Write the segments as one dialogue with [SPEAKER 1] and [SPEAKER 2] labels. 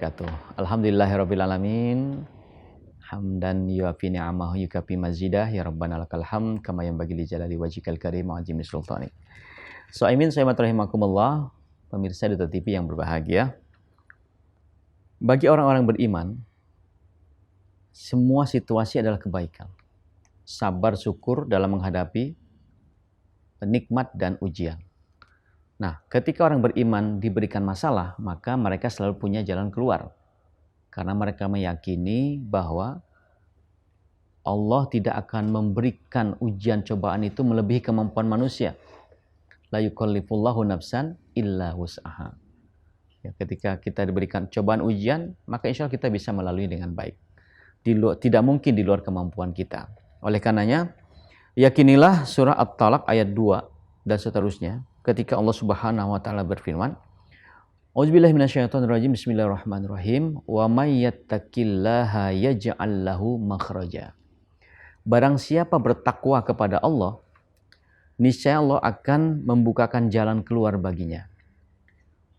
[SPEAKER 1] wabarakatuh. Alhamdulillahirabbil alamin. Hamdan yuafi ni'amahu yukafi mazidah ya rabbana lakal hamd kama yanbaghi li jalali wajhikal karim wa azimi sultani. Amin rahimakumullah, pemirsa Duta TV yang berbahagia. Bagi orang-orang beriman, semua situasi adalah kebaikan. Sabar syukur dalam menghadapi nikmat dan ujian. Nah, ketika orang beriman diberikan masalah, maka mereka selalu punya jalan keluar. Karena mereka meyakini bahwa Allah tidak akan memberikan ujian cobaan itu melebihi kemampuan manusia. La yukallifullahu nafsan illa wus'aha. Ya, ketika kita diberikan cobaan ujian, maka insya Allah kita bisa melalui dengan baik. Tidak mungkin di luar kemampuan kita. Oleh karenanya, yakinilah surah At-Talaq ayat 2 dan seterusnya. Ketika Allah Subhanahu wa taala berfirman, A'udzubillahi minasyaitonirrajim. Bismillahirrahmanirrahim. Wa may yattaqillaha yaj'al lahu makhraja. Barang siapa bertakwa kepada Allah, niscaya Allah akan membukakan jalan keluar baginya.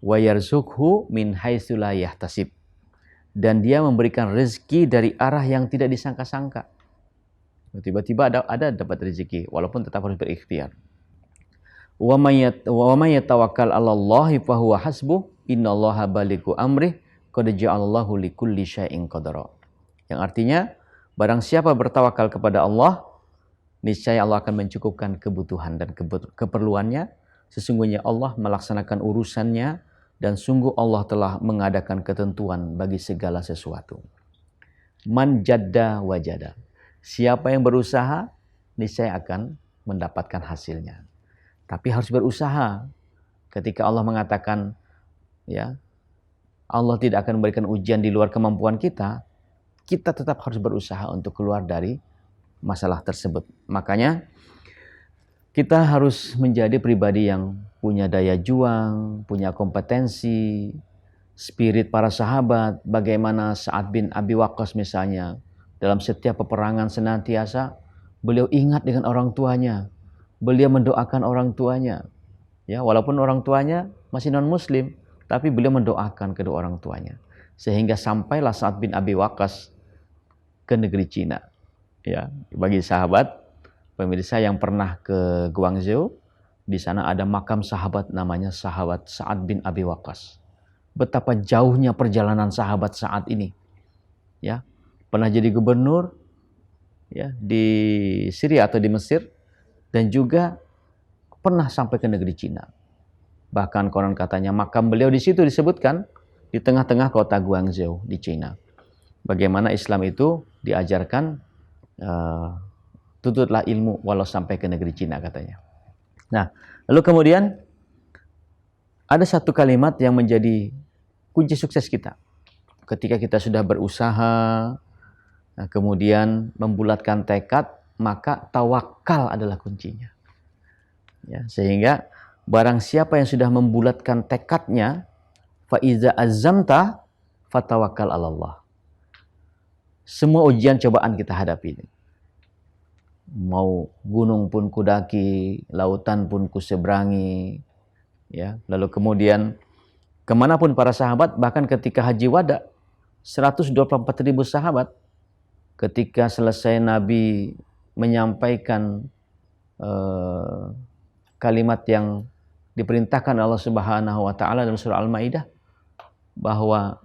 [SPEAKER 1] Wa yarzuqhu min haitsu la yahtasib. Dan dia memberikan rezeki dari arah yang tidak disangka-sangka. Tiba-tiba ada dapat rezeki walaupun tetap harus berikhtiar. Wa may yatawakkal 'alallahi fa huwa hasbuh innallaha balighu amrih qad ja'alallahu likulli syai'in qadara. Yang artinya, barang siapa bertawakal kepada Allah, niscaya Allah akan mencukupkan kebutuhan dan keperluannya. Sesungguhnya Allah melaksanakan urusannya dan sungguh Allah telah mengadakan ketentuan bagi segala sesuatu. Man jadda wajada. Siapa yang berusaha, niscaya akan mendapatkan hasilnya. Tapi harus berusaha. Ketika Allah mengatakan, ya, Allah tidak akan memberikan ujian di luar kemampuan kita, kita tetap harus berusaha untuk keluar dari masalah tersebut. Makanya kita harus menjadi pribadi yang punya daya juang, punya kompetensi, spirit para sahabat. Bagaimana Sa'ad bin Abi Waqqas misalnya, dalam setiap peperangan senantiasa beliau ingat dengan orang tuanya. Beliau mendoakan orang tuanya. Ya, walaupun orang tuanya masih non-muslim, tapi beliau mendoakan kedua orang tuanya. Sehingga sampailah Sa'ad bin Abi Waqqas ke negeri Cina. Ya, bagi sahabat, pemirsa yang pernah ke Guangzhou, di sana ada makam sahabat namanya sahabat Sa'ad bin Abi Waqqas. Betapa jauhnya perjalanan sahabat Sa'ad ini. Ya, pernah jadi gubernur ya di Syria atau di Mesir, dan juga pernah sampai ke negeri Cina. Bahkan konon katanya makam beliau di situ disebutkan di tengah-tengah kota Guangzhou di Cina. Bagaimana Islam itu diajarkan, tuntutlah ilmu walau sampai ke negeri Cina katanya. Nah, lalu kemudian ada satu kalimat yang menjadi kunci sukses kita. Ketika kita sudah berusaha, kemudian membulatkan tekad, maka tawakal adalah kuncinya. Ya, sehingga barang siapa yang sudah membulatkan tekadnya, fa iza azamta fatawakkal 'alallah. Semua ujian cobaan kita hadapi ini. Mau gunung pun kudaki, lautan pun kuseberangi, ya. Lalu kemudian kemanapun para sahabat, bahkan ketika haji wada, 124.000 sahabat, ketika selesai Nabi menyampaikan kalimat yang diperintahkan Allah Subhanahu wa taala dalam surah Al-Maidah, bahwa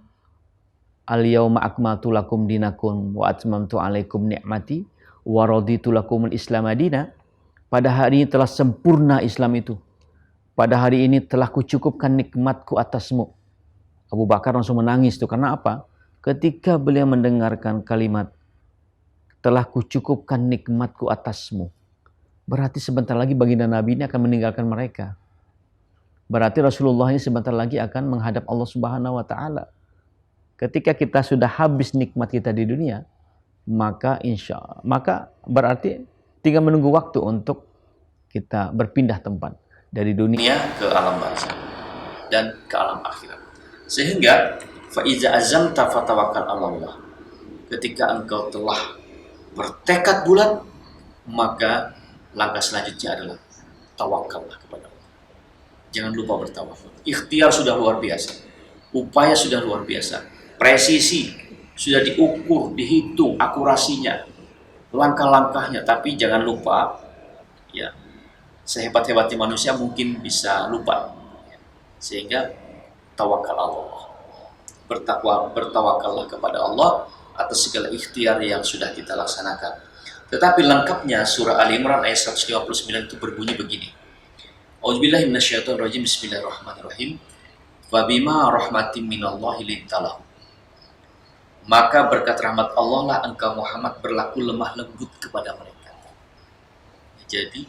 [SPEAKER 1] al-yauma akmaltu lakum dinakum wa atmamtu alaikum ni'mati wa raditu lakumul Islam madina. Pada hari ini telah sempurna Islam itu. Pada hari ini telah kucukupkan nikmatku atasmu. Abu Bakar langsung menangis itu karena apa? Ketika beliau mendengarkan kalimat telah kucukupkan nikmatku atasmu, berarti sebentar lagi baginda Nabi ini akan meninggalkan mereka. Berarti Rasulullah ini sebentar lagi akan menghadap Allah Subhanahu wa taala. Ketika kita sudah habis nikmat kita di dunia, maka berarti tinggal menunggu waktu untuk kita berpindah tempat dari dunia ke alam barzakh dan ke alam akhirat. Sehingga fa iza azamta fatawakkal 'alallah. Ketika engkau telah bertekad bulat, maka langkah selanjutnya adalah tawakallah kepada Allah. Jangan lupa bertawakal. Ikhtiar sudah luar biasa, upaya sudah luar biasa.
[SPEAKER 2] presisi, sudah diukur, dihitung akurasinya, langkah-langkahnya. Tapi jangan lupa, ya, sehebat-hebatnya manusia mungkin bisa lupa, sehingga tawakal Allah, bertawakallah kepada Allah atas segala ikhtiar yang sudah kita laksanakan. Tetapi lengkapnya surah Ali Imran ayat 159 itu berbunyi begini. A'udzubillahi minasyaitonirrajim. Bismillahirrahmanirrahim. Wa bima rahmatin minallahi lintalahu. Maka berkat rahmat Allah lah engkau Muhammad berlaku lemah lembut kepada mereka. Jadi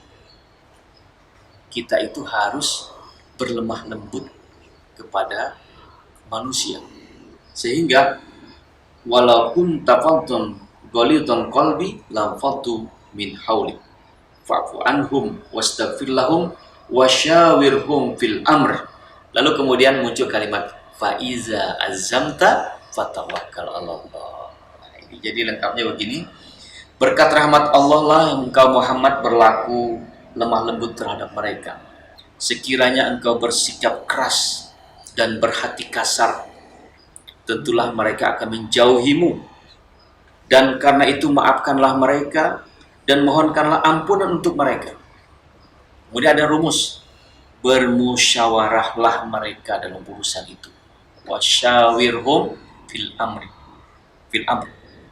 [SPEAKER 2] kita itu harus berlemah lembut kepada manusia, sehingga walaupun tafadun ghalidul qalbi lam fatu min hauli fa'fu anhum wastaghfir lahum wasyawirhum fil amr. Lalu kemudian muncul kalimat faiza azamta fatawakkal 'alallah. Nah, ini jadi lengkapnya begini. Berkat rahmat Allah lah engkau Muhammad berlaku lemah lembut terhadap mereka. Sekiranya engkau bersikap keras dan berhati kasar, tentulah mereka akan menjauhimu. Dan karena itu maafkanlah mereka dan mohonkanlah ampunan untuk mereka. Kemudian ada rumus, bermusyawarahlah mereka dalam urusan itu. Wasyawirhum fil amr.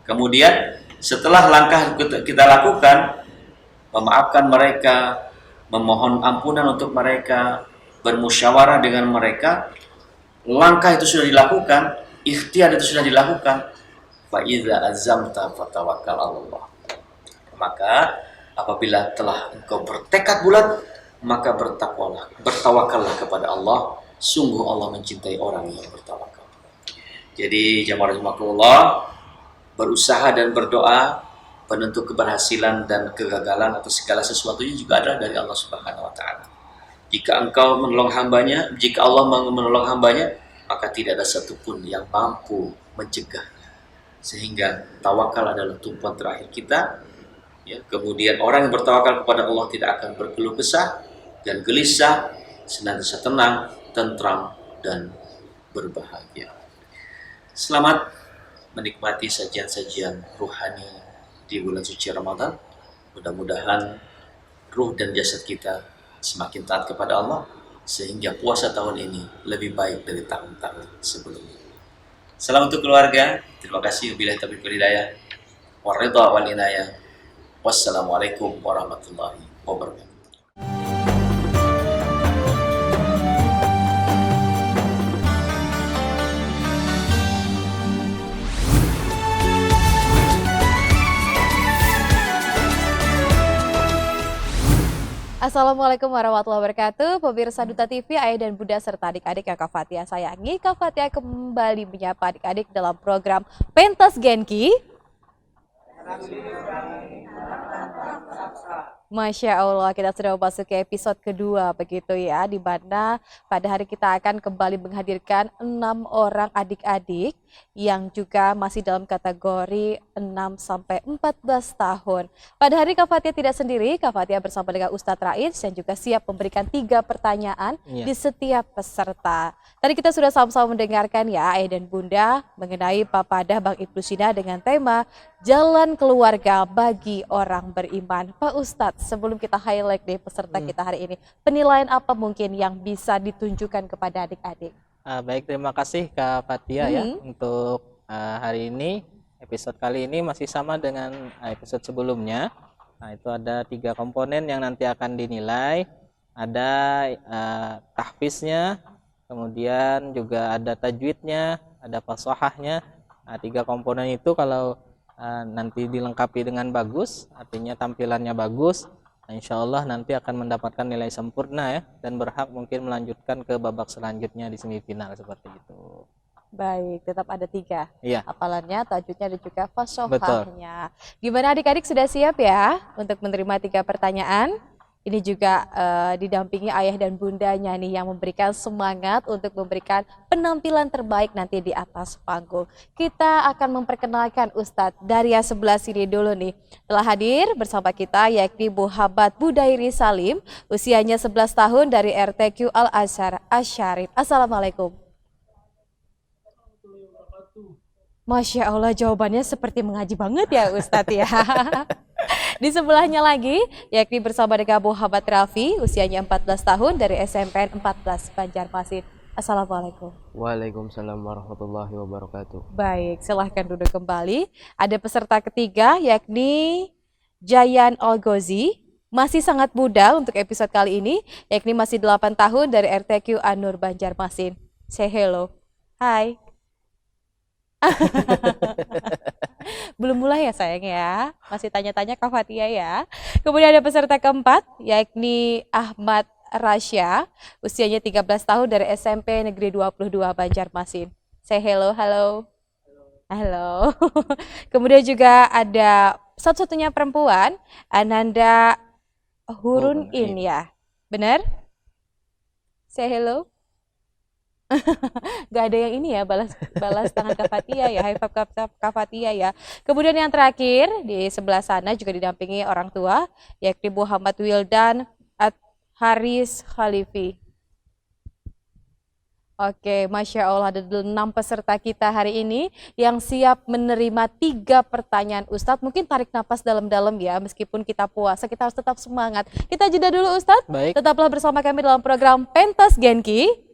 [SPEAKER 2] Kemudian setelah langkah kita lakukan, memaafkan mereka, memohon ampunan untuk mereka, bermusyawarah dengan mereka, langkah itu sudah dilakukan, ikhtiar itu sudah dilakukan, fa iza azamta fatawakkal 'alallah. Maka apabila telah engkau bertekad bulat, maka bertawakallah kepada Allah. Sungguh Allah mencintai orang yang bertawakal. Jadi jamaah rahimakumullah, berusaha dan berdoa penentu keberhasilan dan kegagalan atau segala sesuatunya juga adalah dari Allah Subhanahu wa taala. Jika engkau menolong hambanya, jika Allah menolong hambanya, maka tidak ada satupun yang mampu mencegahnya. Sehingga tawakal adalah tumpuan terakhir kita. Ya, kemudian orang yang bertawakal kepada Allah tidak akan berkeluh kesah dan gelisah, senantiasa tenang, tentram, dan berbahagia. Selamat menikmati sajian-sajian ruhani di bulan suci Ramadan. Mudah-mudahan ruh dan jasad kita semakin taat kepada Allah, sehingga puasa tahun ini lebih baik dari tahun-tahun sebelumnya. Salam untuk keluarga. Terima kasih. Wabillahi taufiq wal hidayah. Waridha wal inayah. Wassalamualaikum warahmatullahi wabarakatuh.
[SPEAKER 3] Assalamualaikum warahmatullahi wabarakatuh. Pemirsa Duta TV, ayah dan bunda serta adik-adik yang Kak Fathia sayangi. Kak Fathia kembali menyapa adik-adik dalam program Pentas Genki. Masya Allah, kita sudah memasuki episode kedua begitu ya, di mana pada hari kita akan kembali menghadirkan 6 orang adik-adik yang juga masih dalam kategori 6-14 tahun. Pada hari Kak Fathia tidak sendiri, Kak Fathia bersama dengan Ustadz Rais yang juga siap memberikan 3 pertanyaan di setiap peserta. Tadi kita sudah sama-sama mendengarkan ya ayah dan bunda mengenai papadah Bang Ibnu Sina dengan tema Jalan Keluarga bagi Orang Beriman. Pak Ustadz, sebelum kita highlight deh peserta kita hari ini, penilaian apa mungkin yang bisa ditunjukkan kepada adik-adik?
[SPEAKER 4] Baik, terima kasih Kak Fathia ya untuk hari ini. Episode kali ini masih sama dengan episode sebelumnya. Nah, itu ada 3 komponen yang nanti akan dinilai. Ada tahfiznya, kemudian juga ada tajwidnya, ada fasahahnya. Nah, 3 komponen itu kalau nanti dilengkapi dengan bagus, artinya tampilannya bagus, nah, insya Allah nanti akan mendapatkan nilai sempurna ya, dan berhak mungkin melanjutkan ke babak selanjutnya di semifinal seperti itu.
[SPEAKER 3] Baik, tetap ada 3
[SPEAKER 4] Iya.
[SPEAKER 3] hafalannya, tajwidnya dan juga fasahahnya. Gimana adik-adik, sudah siap ya untuk menerima 3 pertanyaan? Ini juga didampingi ayah dan bundanya nih yang memberikan semangat untuk memberikan penampilan terbaik nanti di atas panggung. Kita akan memperkenalkan Ustadz dari yang sebelah sini dulu nih. Telah hadir bersama kita yakni Muhammad Budairi Salim, usianya 11 tahun dari RTQ Al Azhar Asy-Syarif. Assalamualaikum. Masya Allah, jawabannya seperti mengaji banget ya Ustadz ya. Di sebelahnya lagi, yakni bersama dengan Muhammad Rafi, usianya 14 tahun dari SMPN 14 Banjarmasin. Assalamualaikum.
[SPEAKER 5] Waalaikumsalam warahmatullahi wabarakatuh.
[SPEAKER 3] Baik, silahkan duduk kembali. Ada peserta ketiga, yakni Jayan Olgozi. Masih sangat muda untuk episode kali ini, yakni masih 8 tahun dari RTQ Anur Banjarmasin. Say hello. Hai. Belum mulai ya sayang ya, masih tanya-tanya Kak Fatia ya. Kemudian ada peserta keempat, yakni Ahmad Rasya, usianya 13 tahun dari SMP Negeri 22 Banjarmasin. Say hello, halo. Halo. Kemudian juga ada satu-satunya perempuan, Ananda Hurunin ya. Benar? Say hello. Gak ada yang ini ya, balas tangan Kak Fatia ya, high five Kak Fatia ya. Kemudian yang terakhir di sebelah sana juga didampingi orang tua, yakni Muhammad Wildan Haris Khalifi. Oke, Masya Allah, ada 6 peserta kita hari ini yang siap menerima 3 pertanyaan Ustadz. Mungkin tarik nafas dalam-dalam ya, meskipun kita puasa, kita harus tetap semangat. Kita jeda dulu Ustadz,
[SPEAKER 4] Baik.
[SPEAKER 3] Tetaplah bersama kami dalam program Pentas Genki.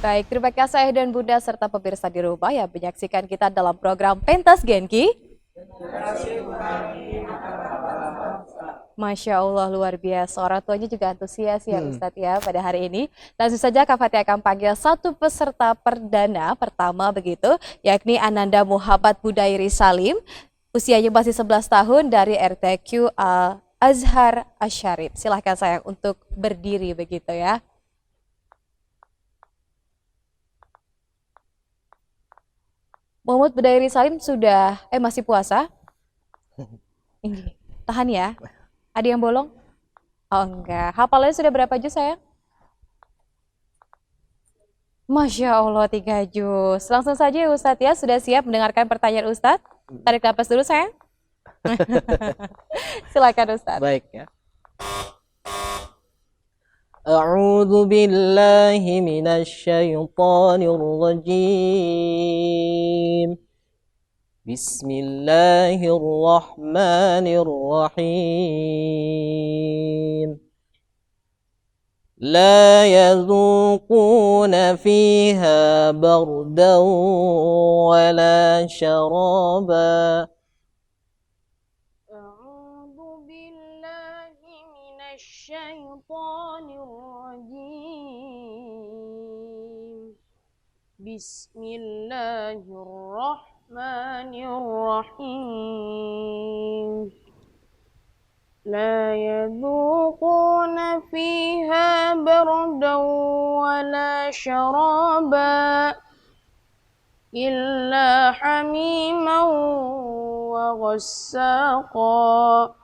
[SPEAKER 3] Baik, terima kasih Ayah dan Bunda serta pemirsa di rumah yang menyaksikan kita dalam program Pentas Genki. Masya Allah, luar biasa. Orang tuanya juga antusias ya Ustadz ya pada hari ini. Langsung saja Kak Fatia akan panggil satu peserta perdana pertama begitu, yakni Ananda Muhammad Budairi Salim. Usianya masih 11 tahun dari RTQ Azhar Asyarif. Silahkan sayang untuk berdiri begitu ya. Muhammad Budairi Salim sudah masih puasa? Ini tahan ya. Ada yang bolong? Oh enggak. Hafalannya sudah berapa juz sayang? Masya Allah 3 juz. Langsung saja ya Ustadz ya. Sudah siap mendengarkan pertanyaan Ustadz? Tarik nafas dulu sayang. Silakan Ustadz.
[SPEAKER 4] Baik ya. A'udzu billahi minasyaitonir rajim. Bismillahirrahmanirrahim. La yazuquna fiha bardan wala syaraba. Bismillahirrahmanirrahim. Bismillahirrahmanirrahim. La yadhuquna fiha bardan wala syaraba illa hamiman wa ghassaqa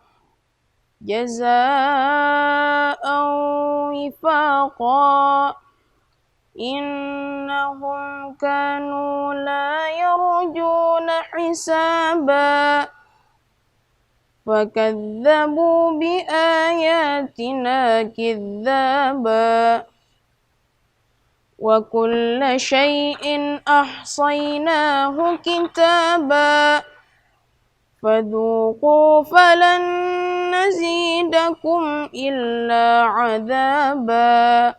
[SPEAKER 4] jazaan wifaqa innahum kanu la yarjuna hisaba fakadzabu bi ayatina kidzaba wa kulla syai'in ahsaynahu kitaba fadhuqu falan nazidakum illa adaba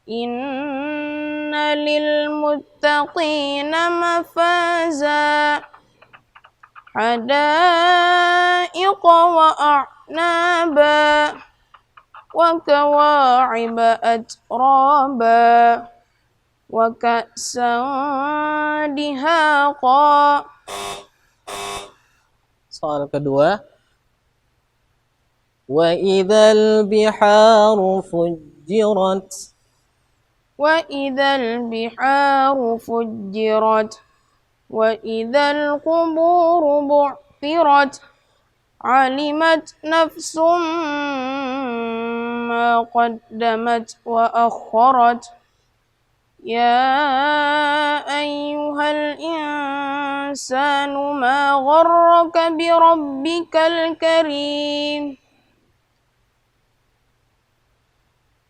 [SPEAKER 4] inna lil muttaqina mafaza hadaiqa wa a'naba wa kawa'iba atraba wa ka'san dihaqa. Soal kedua. Wa idzal biharu fujjirat. Wa idzal biharu fujjirat. Wa idzal quburu bu'thirat. Alimat nafsum
[SPEAKER 6] ما قدمت وأخرت يا أيها الإنسان ما غرك بربك الكريم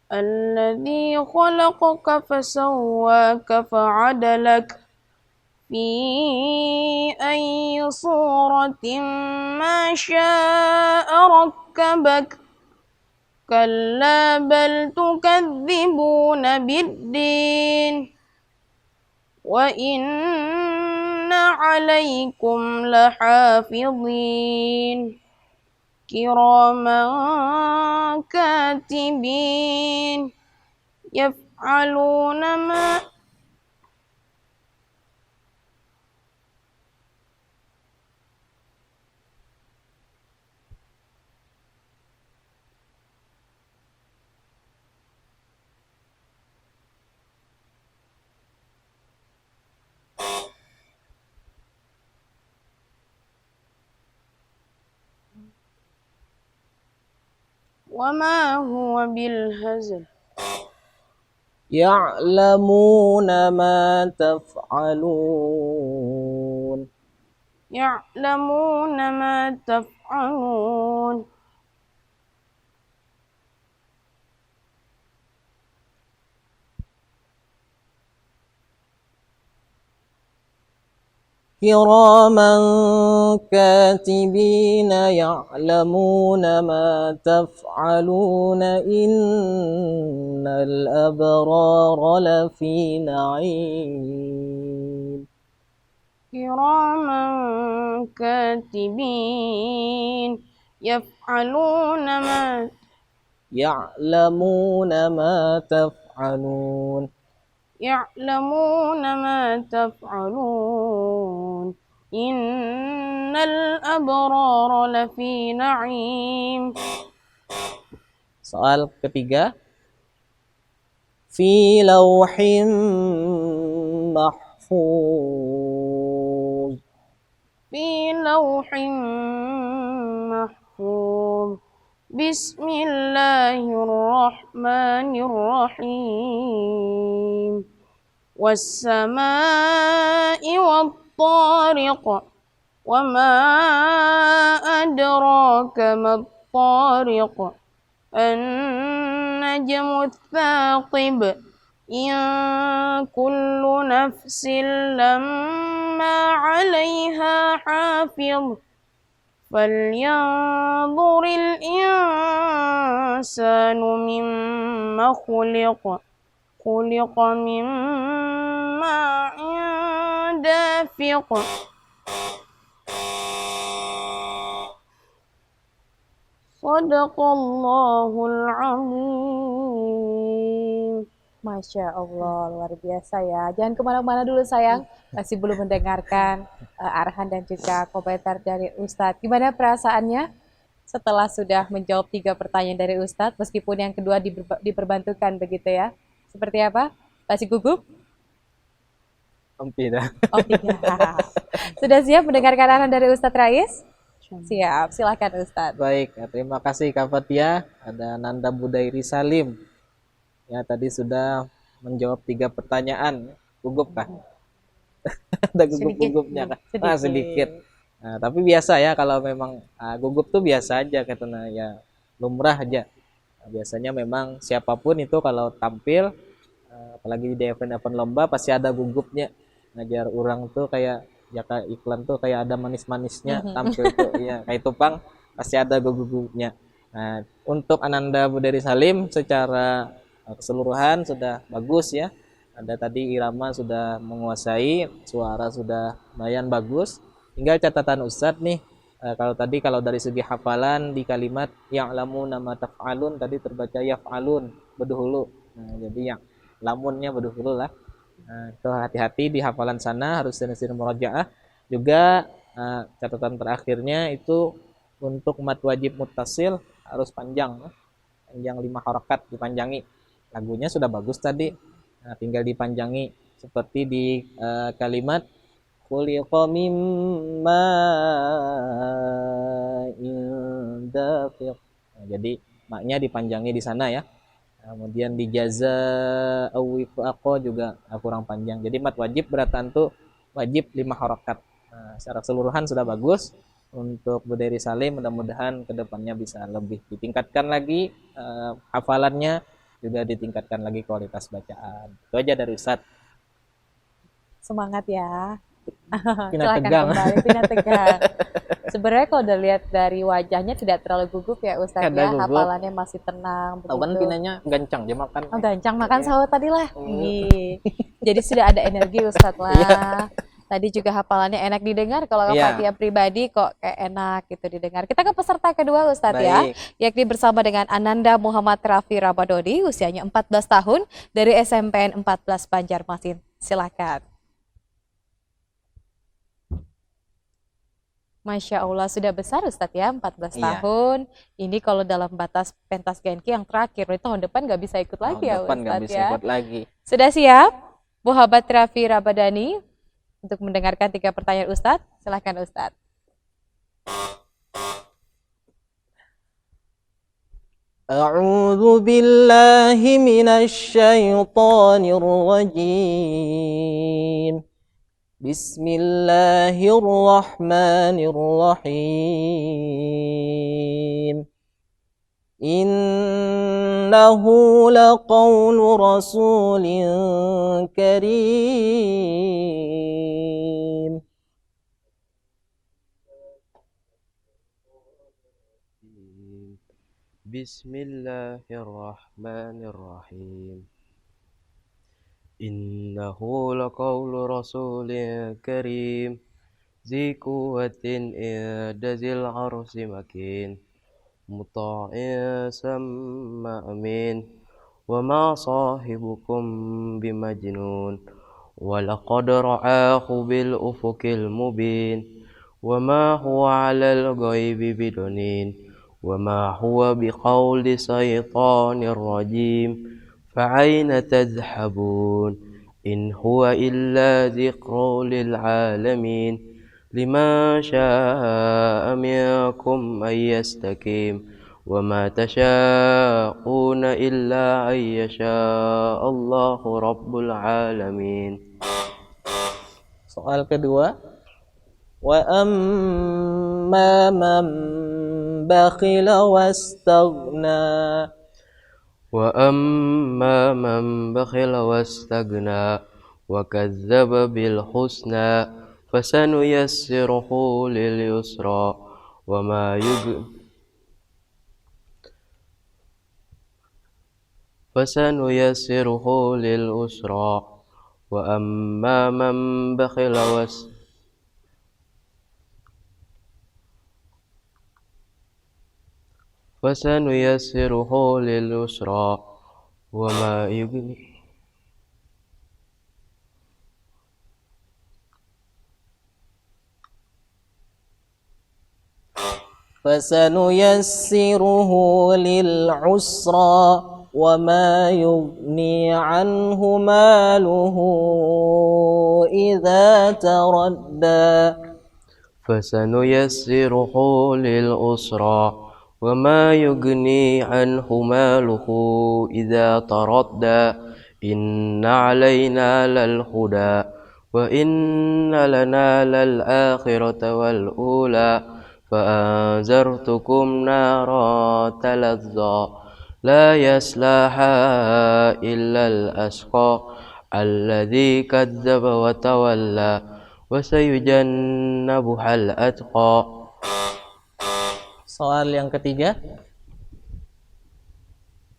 [SPEAKER 6] الذي خلقك فسواك فعدلك في أي صورة ما شاء ركبك كلا بل تكذبون بالدين وإن عليكم لحافظين كراما كاتبين يفعلون ما وما هو بالهزل
[SPEAKER 4] يعلمون ما تفعلون
[SPEAKER 6] يعلمون ما تفعلون
[SPEAKER 4] كراما كاتبين يعلمون ما تفعلون إن الأبرار لفي نعيم
[SPEAKER 6] كراما كاتبين
[SPEAKER 4] يعلمون ما تفعلون
[SPEAKER 6] إن الأبرار لفي نعيم
[SPEAKER 4] Soal ketiga, fi lauhin mahfuz.
[SPEAKER 6] في لوح محفوظ بسم الله الرحمن الرحيم والسماء والطارق وما أدراك ما الطارق النجم الثاقب إن كل نفس لما عليها حافظ فلينظر الإنسان مما خلق من ماء دافق Sadaqallahul azim.
[SPEAKER 3] Masya Allah, luar biasa ya. Jangan kemana-mana dulu sayang, masih belum mendengarkan arahan dan juga komentar dari Ustadz. Gimana perasaannya setelah sudah menjawab 3 pertanyaan dari Ustadz, meskipun yang kedua diperbantukan begitu ya? Seperti apa? Masih gugup?
[SPEAKER 4] Tidak.
[SPEAKER 3] Oh tidak. Sudah siap mendengarkan arahan dari Ustadz Rais? Siap, silahkan Ustadz.
[SPEAKER 4] Baik, terima kasih Kak Fatia. Ada Nanda Budairi Salim. Ya, tadi sudah menjawab 3 pertanyaan. Gugup kah? Ada gugup-gugupnya kah? Sedikit. Nah, tapi biasa ya kalau memang gugup tuh biasa aja katanya ya, lumrah aja. Nah, biasanya memang siapapun itu kalau tampil apalagi di event-event lomba pasti ada gugupnya. Ngajar orang tuh kayak ya kayak iklan tuh kayak ada manis-manisnya tampil tuh ya kayak tupang pasti ada gugupnya. Nah, untuk Ananda Budairi Salim secara keseluruhan sudah bagus ya. Ada tadi irama sudah menguasai, suara sudah lumayan bagus. Tinggal catatan Ustadz nih, kalau dari segi hafalan di kalimat ya'lamu nama taf'alun tadi terbaca yaf'alun berdahulu. Nah, jadi yang lamunnya berdahulu lah. Nah, itu hati-hati di hafalan sana harus sering-sering murojaah. Juga catatan terakhirnya itu untuk mat wajib muttasil harus panjang 5 harakat dipanjangi. Lagunya sudah bagus tadi, nah, tinggal dipanjangi seperti di kalimat khuliqa mimma dafiq. Nah, jadi maknya dipanjangi di sana ya. Kemudian di jaza awiqaqo juga kurang panjang. Jadi mat wajib beratan tuh wajib 5 harokat. Nah, secara keseluruhan sudah bagus. Untuk berdiri salim mudah-mudahan kedepannya bisa lebih ditingkatkan lagi hafalannya, juga ditingkatkan lagi kualitas bacaan. Itu aja dari Ustadz.
[SPEAKER 3] Semangat ya.
[SPEAKER 4] Pina
[SPEAKER 3] Silakan
[SPEAKER 4] tegang.
[SPEAKER 3] kembali, Pina tegang. Sebenarnya kalau udah lihat dari wajahnya tidak terlalu gugup ya Ustadz
[SPEAKER 4] Ada
[SPEAKER 3] ya,
[SPEAKER 4] gugup.
[SPEAKER 3] hafalannya masih tenang
[SPEAKER 4] Tahu kan
[SPEAKER 3] begitu.
[SPEAKER 4] pinanya gancang dia makan.
[SPEAKER 3] Oh, gancang makan
[SPEAKER 4] Iya.
[SPEAKER 3] sahur tadi lah.
[SPEAKER 4] Oh.
[SPEAKER 3] Ih, jadi sudah ada energi Ustadz lah. Tadi juga hafalannya enak didengar, kalau
[SPEAKER 4] Iya.
[SPEAKER 3] Fatia pribadi kok kayak enak gitu didengar. Kita ke peserta kedua Ustadz ya,
[SPEAKER 4] Baik.
[SPEAKER 3] yakni bersama dengan Ananda Muhammad Raffi Ramadoni, usianya 14 tahun dari SMPN 14 Banjarmasin. Silakan. Masya Allah, sudah besar Ustadz ya, 14
[SPEAKER 4] Iya.
[SPEAKER 3] tahun. Ini kalau dalam batas pentas Genki yang terakhir, berarti tahun depan nggak bisa ikut lagi ya
[SPEAKER 4] Tahun depan nggak
[SPEAKER 3] Ustadz
[SPEAKER 4] bisa
[SPEAKER 3] ya.
[SPEAKER 4] ikut lagi.
[SPEAKER 3] Sudah siap? Muhammad Raffi Ramadhani untuk mendengarkan 3 pertanyaan Ustadz. Silahkan Ustadz.
[SPEAKER 4] أعوذ بالله من الشيطان الرجيم بسم الله الرحمن الرحيم إنه لقول رسول كريم
[SPEAKER 5] بسم الله الرحمن الرحيم إنه لقول رسول كريم ذي قوة عند ذي العرش مكين مطاع ثم أمين وما صاحبكم بمجنون ولقد رآه بالأفق المبين وما هو على الغيب بدنين وما هو بقول شيطان رجيم فأين تذهبون إن هو إلا ذكر للعالمين لمن شاء منكم أن يستقيم وما تشاءون إلا أن يشاء الله رب العالمين.
[SPEAKER 4] Soal kedua, wa amma man bakhila wastaghna.
[SPEAKER 5] وأما من بخل واستغنى وكذب بالحسنى فسنيسره لليسرى وأما من بخل فسنيسره لليسرى وما يغني
[SPEAKER 4] فسنيسره للعسرى وما يغني عنه ماله إذا تردى
[SPEAKER 5] فسنيسره للعسرى وما يغني عنه ماله إذا تردى إن علينا للهدى وإن لنا للآخرة والأولى فأنذرتكم نارا تلظى لا يصلاها إلا الأشقى الذي كذب وتولى وسيجنبها الأتقى.
[SPEAKER 4] Soal yang ketiga,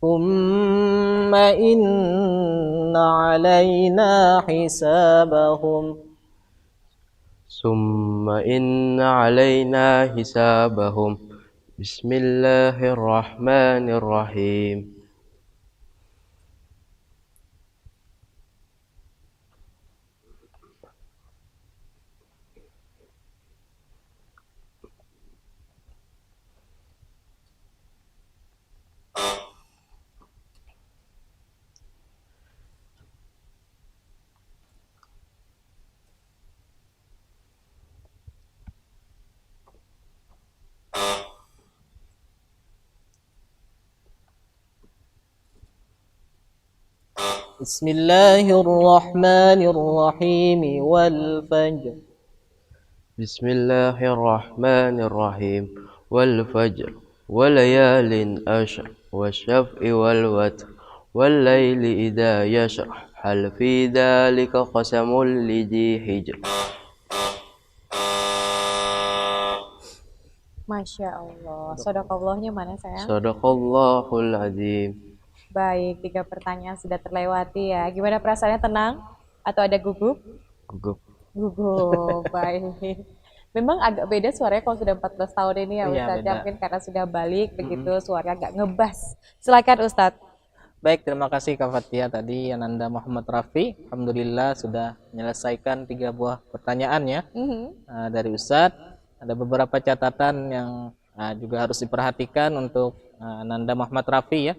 [SPEAKER 4] Thumma inna alaina hisabahum.
[SPEAKER 5] ثم إن علينا حسابهم. بسم الله الرحمن الرحيم.
[SPEAKER 4] Bismillahirrahmanirrahim. Wal fajr.
[SPEAKER 5] Bismillahirrahmanirrahim. Wal fajr. Walayalin ashr. Wasyaf'i wal watr. Wallayli idha yashr. Hal fi dhalika qasamul lidhi hijr.
[SPEAKER 3] Masya Allah. Sodakallahnya mana sayang?
[SPEAKER 5] Sadaqallahul azim.
[SPEAKER 3] Baik, 3 pertanyaan sudah terlewati ya. Gimana perasaannya, tenang? Atau ada gugup?
[SPEAKER 5] Gugup.
[SPEAKER 3] Gugup, baik. Memang agak beda suaranya kalau sudah 14 tahun ini ya
[SPEAKER 4] Iya,
[SPEAKER 3] Ustadz. Ya,
[SPEAKER 4] beda.
[SPEAKER 3] mungkin karena sudah balik begitu suaranya agak ngebas. Silakan Ustadz.
[SPEAKER 4] Baik, terima kasih Kak Fatia tadi Ananda Muhammad Rafi. Alhamdulillah sudah menyelesaikan 3 buah pertanyaan ya dari Ustadz. Ada beberapa catatan yang juga harus diperhatikan untuk Ananda Muhammad Rafi ya.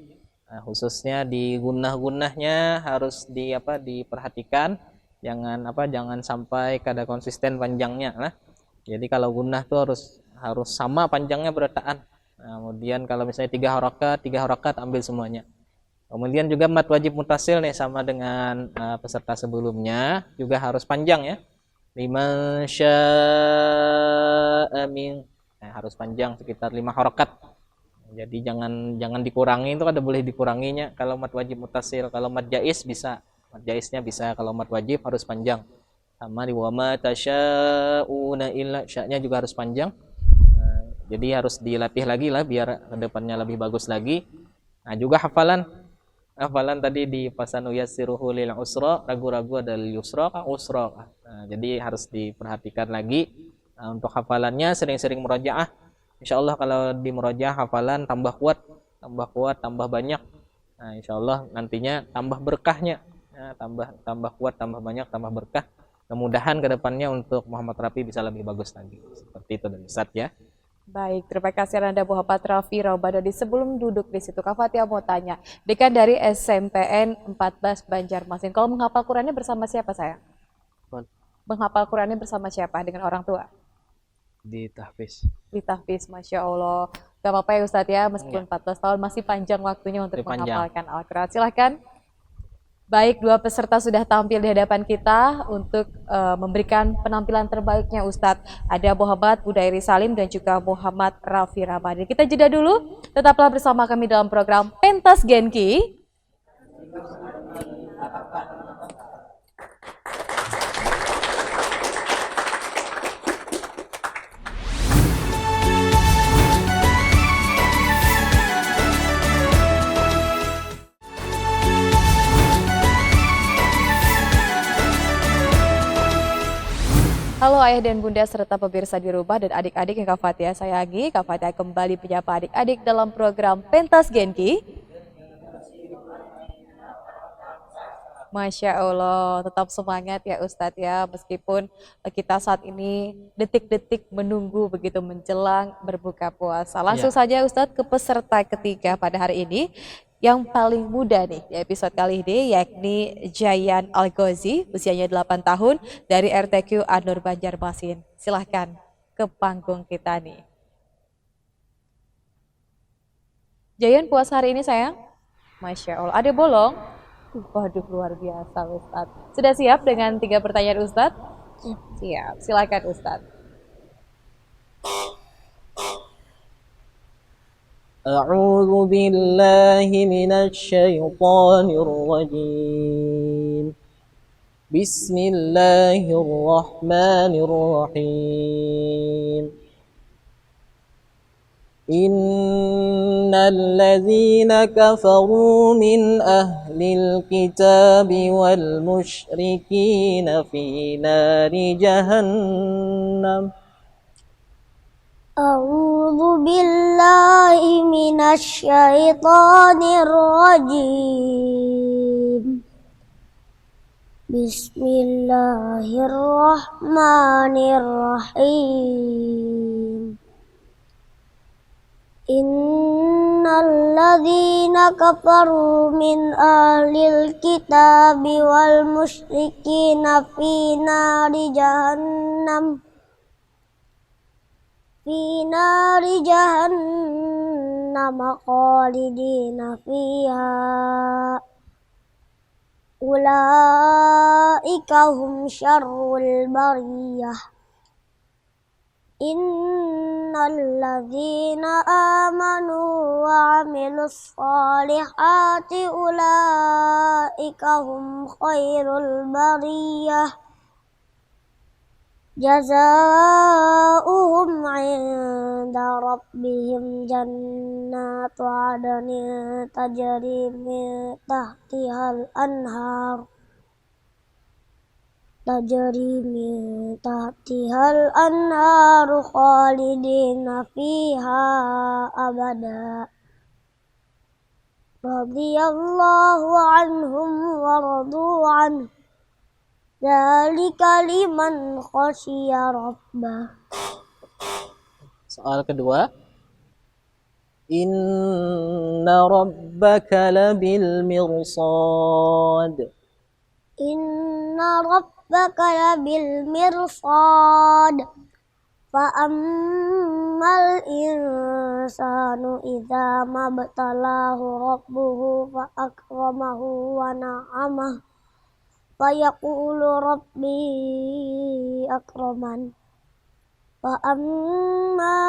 [SPEAKER 4] Khususnya di gunah-gunahnya harus diperhatikan. Jangan sampai kada konsisten panjangnya lah. Jadi kalau gunah tuh harus sama panjangnya berataan. Kemudian kalau misalnya 3 harakat ambil semuanya. Kemudian juga mat wajib mutasil nih sama dengan peserta sebelumnya juga harus panjang ya. Liman syaa min, harus panjang sekitar 5 harakat. Jadi jangan dikurangi, itu ada boleh dikuranginya kalau mat wajib mutasil. Kalau mat jaiz bisa, mat jaiznya bisa. Kalau mat wajib harus panjang. Sama di wa ma tasya'una illa, sya-nya juga harus panjang. Jadi harus dilatih lagi lah biar kedepannya lebih bagus lagi. Nah juga hafalan tadi di pasanu yassiruhu lil usra, ragu-ragu ada lil yusra ka usra. Nah, jadi harus diperhatikan lagi untuk hafalannya, sering-sering murojaah. Insyaallah kalau di murojaah hafalan tambah kuat, tambah banyak. Nah, insyaallah nantinya tambah berkahnya. Nah, tambah kuat, tambah banyak, tambah berkah. Mudah-mudahan kedepannya untuk Muhammad Rafi bisa lebih bagus lagi. Seperti itu dari Ustaz ya.
[SPEAKER 3] Baik, terima kasih Anda Muhammad Rafi Raubadadi. Sebelum duduk di situ, Kak Fatia mau tanya, Dekan dari SMPN 14 Banjarmasin, kalau menghafal Qurannya bersama siapa sayang? Menghafal Qurannya bersama siapa? Dengan orang tua?
[SPEAKER 5] Di tahfiz.
[SPEAKER 3] Di tahfiz, Masya Allah. Gak apa-apa ya Ustadz ya, meskipun 14 tahun masih panjang waktunya untuk menghafalkan Al-Quran. Silahkan. Baik, 2 peserta sudah tampil di hadapan kita untuk memberikan penampilan terbaiknya Ustadz. Ada Muhammad Budairi Salim dan juga Muhammad Rafi Ramadhan. Kita jeda dulu, tetaplah bersama kami dalam program Pentas Genki. Halo ayah dan bunda serta pemirsa di rumah dan adik-adik yang Kak Fatia sayangi. Kak Fatia kembali menyapa adik-adik dalam program Pentas Genki. Masya Allah, tetap semangat ya Ustadz ya, meskipun kita saat ini detik-detik menunggu begitu menjelang berbuka puasa. Langsung saja Ustadz ke peserta ketiga pada hari ini. Yang paling muda nih di episode kali ini yakni Jayan Al-Ghazi, usianya 8 tahun dari RTQ An-Nur Banjarmasin. Silahkan ke panggung kita nih. Jayan puas hari ini sayang? Masya Allah, ada bolong? Waduh luar biasa Ustadz. Sudah siap dengan 3 pertanyaan Ustadz? Siap, silakan Ustadz.
[SPEAKER 4] أعوذ بالله من الشيطان الرجيم بسم الله الرحمن الرحيم إن الذين كفروا من أهل الكتاب والمشركين في نار جهنم
[SPEAKER 7] أعوذ بالله من الشيطان الرجيم بسم الله الرحمن الرحيم إن الذين كفروا من أهل الكتاب والمشركين في نار جهنم، خالدين فيها أولئك هم شر البرية إن الذين آمنوا وعملوا الصالحات أولئك هم خير البرية جزاؤهم عند ربهم جنات عدن تجري من تحتها الأنهار خالدين فيها أبدا رضي الله عنهم ورضوا عنه ذلك liman khasyiya rabbah.
[SPEAKER 4] Soal kedua. Inna rabbaka labil mirsad.
[SPEAKER 7] Inna rabbaka labil mirsad. Fa'ammal insanu idza mabtalahu rabbuhu fa'akramahu wa na'amah fayaqulu rabbi akraman wa amma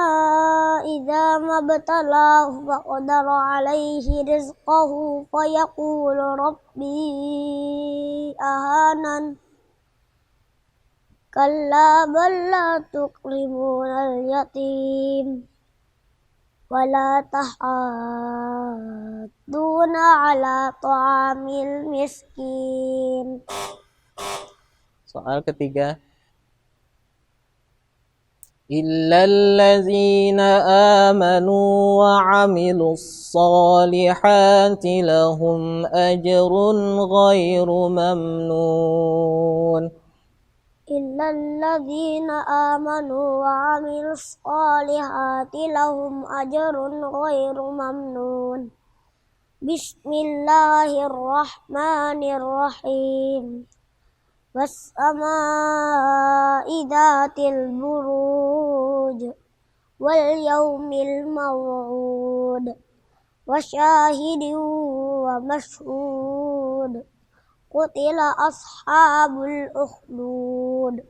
[SPEAKER 7] idza mabtalahu faqadara alaihi rizqahu fayaqulu rabbi ahanan kalla bal la tukrimuna al-yatim wa la tahadduna ala ta'amil miskin.
[SPEAKER 4] Soal ketiga. Illallazina amanu wa 'amilus solihati lahum ajrun ghairu mamnun.
[SPEAKER 7] Illalladzina amanu wa 'amilus solihati lahum ajrun ghairu mamnun. Bismillahirrahmanirrahim. Was-samaa'i dzatil buruj wal yaumil maw'ud wa syahidin wa mashhud. Qutila ashabul ukhdud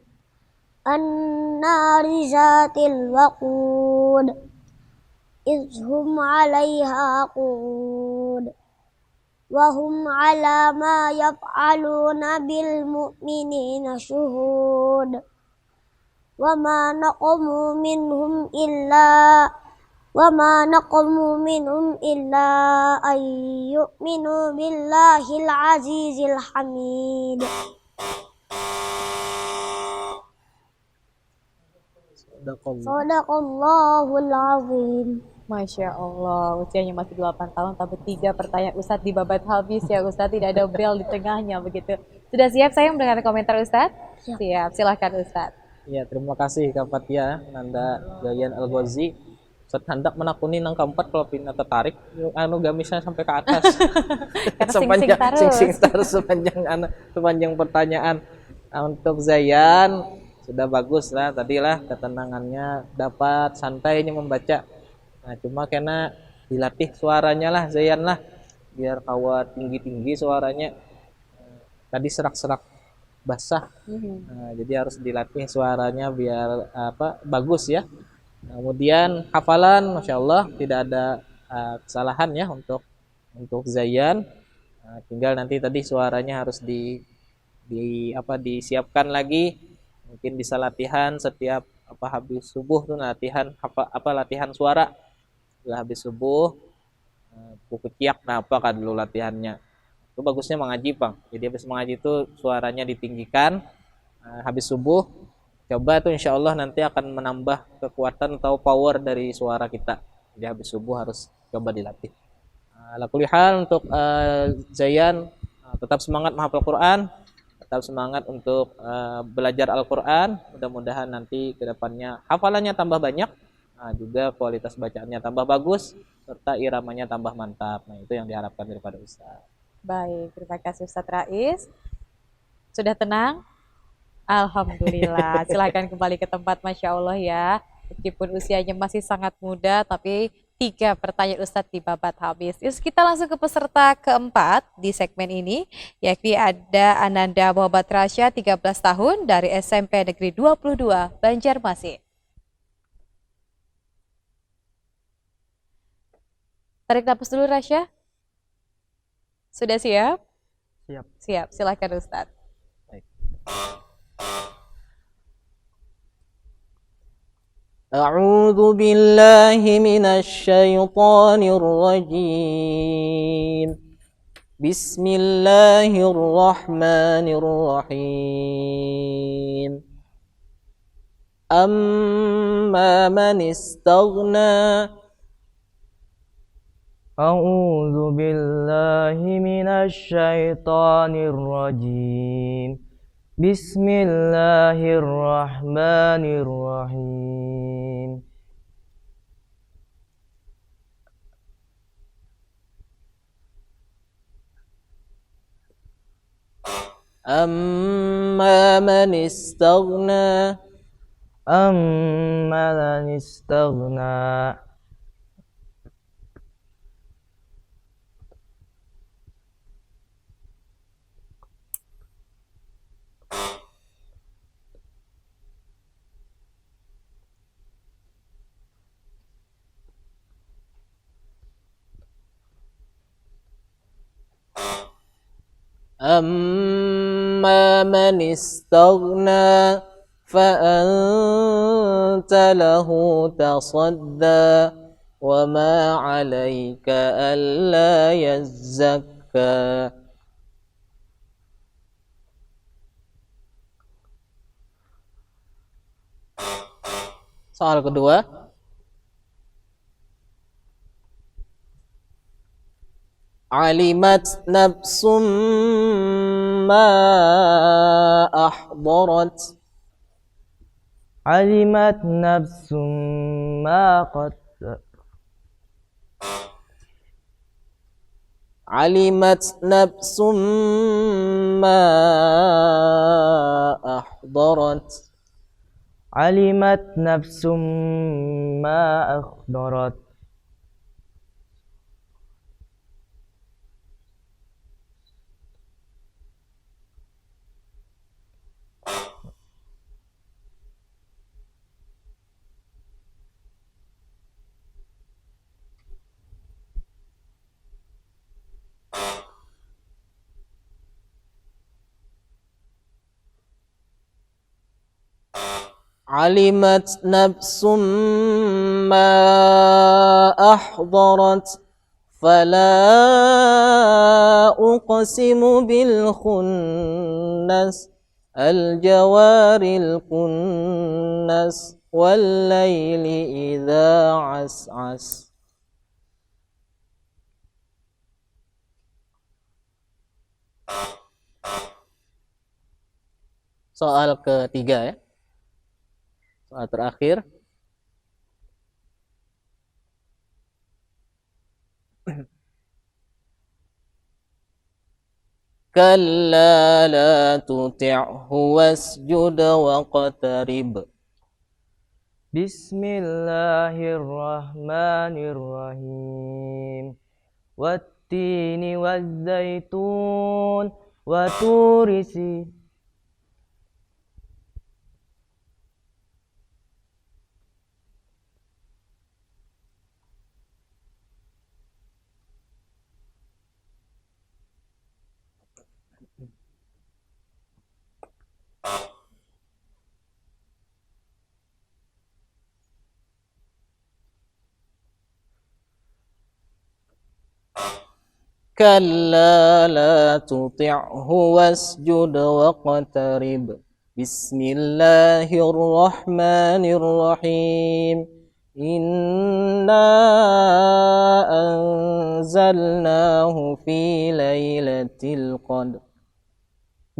[SPEAKER 7] an-nari zatil waqud izhum 'alaiha qud wa hum 'ala ma yaf'aluna bil mu'minina syuhud wa ma naqamu minhum illa an yu'minu billahil azizil hamid. Sadaqallahul azim.
[SPEAKER 3] Masya Allah, usianya masih 8 tahun, tapi 3 pertanyaan Ustadz dibabat habis ya Ustadz, tidak ada bel di tengahnya begitu. Sudah siap saya mendengar komentar Ustadz? Siap, silahkan Ustadz.
[SPEAKER 4] Ya, terima kasih Kak Fatia, Nanda Jayan Al-Ghazi. Ustadz hendak menakuni nang keempat kalau pindah tertarik, gamisnya sampai ke atas. Sing-sing terus sepanjang pertanyaan. Untuk Zayan sudah bagus lah, tadilah ketenangannya dapat, santainya membaca. Nah, cuma karena dilatih suaranya lah Zayan lah, biar kawa tinggi-tinggi suaranya. Tadi serak-serak basah. Nah, jadi harus dilatih suaranya biar bagus ya. Kemudian hafalan, masya Allah tidak ada kesalahan ya untuk Zayan. Tinggal nanti tadi suaranya harus disiapkan lagi. Mungkin bisa latihan setiap habis subuh tuh latihan latihan suara. Setelah habis subuh buku ciak kan dulu latihannya. Itu bagusnya mengaji, Bang. Jadi habis mengaji itu suaranya ditinggikan. Habis subuh coba tuh insya Allah nanti akan menambah kekuatan atau power dari suara kita. Jadi habis subuh harus coba dilatih. Ala kulli hal untuk Zayan tetap semangat menghafal Quran, tetap semangat untuk belajar Al-Quran. Mudah-mudahan nanti kedepannya hafalannya tambah banyak, juga kualitas bacaannya tambah bagus, serta iramanya tambah mantap. Nah, itu yang diharapkan daripada Ustaz.
[SPEAKER 3] Baik, terima kasih Ustadz Rais. Sudah tenang? Alhamdulillah. Silakan kembali ke tempat, Masya Allah ya. Meskipun usianya masih sangat muda, tapi 3 pertanyaan Ustadz di babat habis. Terus kita langsung ke peserta keempat di segmen ini, yakni ada Ananda Muhammad Rasya, 13 tahun dari SMP Negeri 22 Banjarmasin. Tarik napas dulu Rasya. Sudah siap?
[SPEAKER 5] Siap.
[SPEAKER 3] Siap, silakan Ustadz.
[SPEAKER 4] أعوذ بالله من الشيطان الرجيم بسم الله الرحمن الرحيم أما من استغنى
[SPEAKER 5] أعوذ بالله من الشيطان الرجيم بسم الله الرحمن الرحيم
[SPEAKER 4] أما من استغنى
[SPEAKER 5] أما من استغنى
[SPEAKER 4] أما من استغنى فأنت له تصدى وما عليك ألا يزكى Soal kedua, alimat nafsum ma ahdarat
[SPEAKER 5] علمت نفس ما قدرت
[SPEAKER 4] alimat nafsum ma ahdarat
[SPEAKER 5] علمت نفس ما أخضرت
[SPEAKER 4] alimat nafsum ma ahdarat fala uqsimu bil khunnas al jawaril kunnas wal laili idza as'as. Soal ketiga ya. Soal terakhir. Kalla la tuti'hu wasjud waqtarib.
[SPEAKER 5] Bismillahirrahmanirrahim Wattini wazzaitun Waturisi
[SPEAKER 4] كلا لا تطعه واسجد واقترب. بسم الله الرحمن الرحيم إنا أنزلناه في ليلة القدر.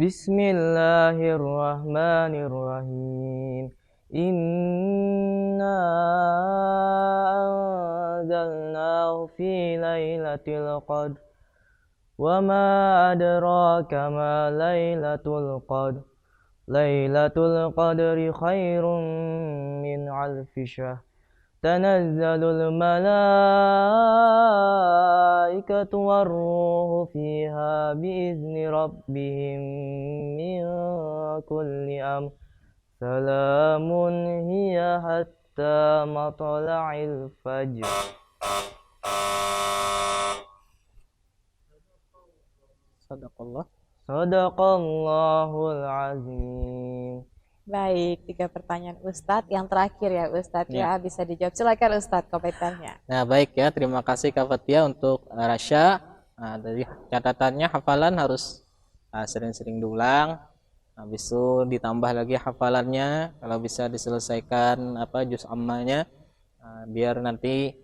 [SPEAKER 5] Bismillahirrahmanirrahim Inna anzalnahu fi lailatul qadr Wa ma adraka ma lailatul qadr Lailatul qadri khairun min alfi syahr تنزل الملائكة والروح فيها بإذن ربهم من كل أمر سلام هي حتى مطلع الفجر.
[SPEAKER 4] Sadaqallah.
[SPEAKER 5] Sadaqallahul azim.
[SPEAKER 3] Baik, 3 pertanyaan Ustadz. Yang terakhir ya Ustadz
[SPEAKER 4] Ya.
[SPEAKER 3] ya, bisa dijawab. Silakan Ustadz komentarnya.
[SPEAKER 4] Nah, baik ya. Terima kasih Kak Fatia untuk Rasya. Nah, dari catatannya hafalan harus sering-sering diulang. Habis itu ditambah lagi hafalannya. Kalau bisa diselesaikan juz ammanya, biar nanti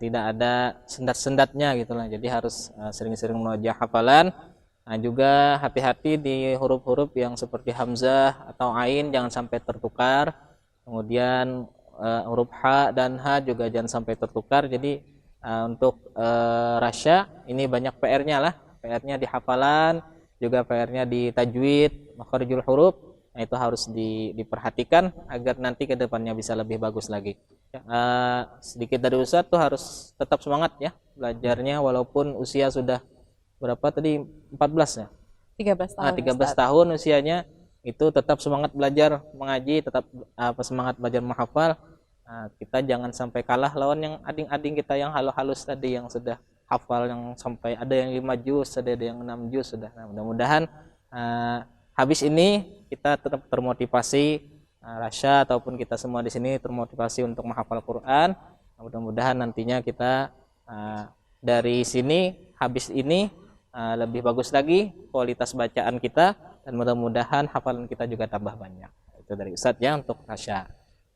[SPEAKER 4] tidak ada sendat-sendatnya gitu lah. Jadi harus sering-sering melajah hafalan. Nah, juga hati-hati di huruf-huruf yang seperti hamzah atau ain jangan sampai tertukar. Kemudian huruf ha dan ha juga jangan sampai tertukar. Jadi untuk Rasya ini banyak PR-nya lah. PR-nya di hafalan, juga PR-nya di tajwid, makharijul huruf. Nah, itu harus diperhatikan agar nanti ke depannya bisa lebih bagus lagi. Ya, sedikit dari Ustadz tuh harus tetap semangat ya belajarnya walaupun usia sudah berapa tadi 14 ya?
[SPEAKER 3] 13 tahun.
[SPEAKER 4] 13 tahun usianya, itu tetap semangat belajar mengaji, tetap semangat belajar menghafal. Kita jangan sampai kalah lawan yang ading-ading kita yang halus-halus tadi yang sudah hafal, yang sampai ada yang 5 juz, ada yang 6 juz sudah. Nah, mudah-mudahan habis ini kita tetap termotivasi, Rasya ataupun kita semua di sini termotivasi untuk menghafal Quran. Nah, mudah-mudahan nantinya kita dari sini habis ini lebih bagus lagi kualitas bacaan kita, dan mudah-mudahan hafalan kita juga tambah banyak. Itu dari Ustadz ya untuk Rasya.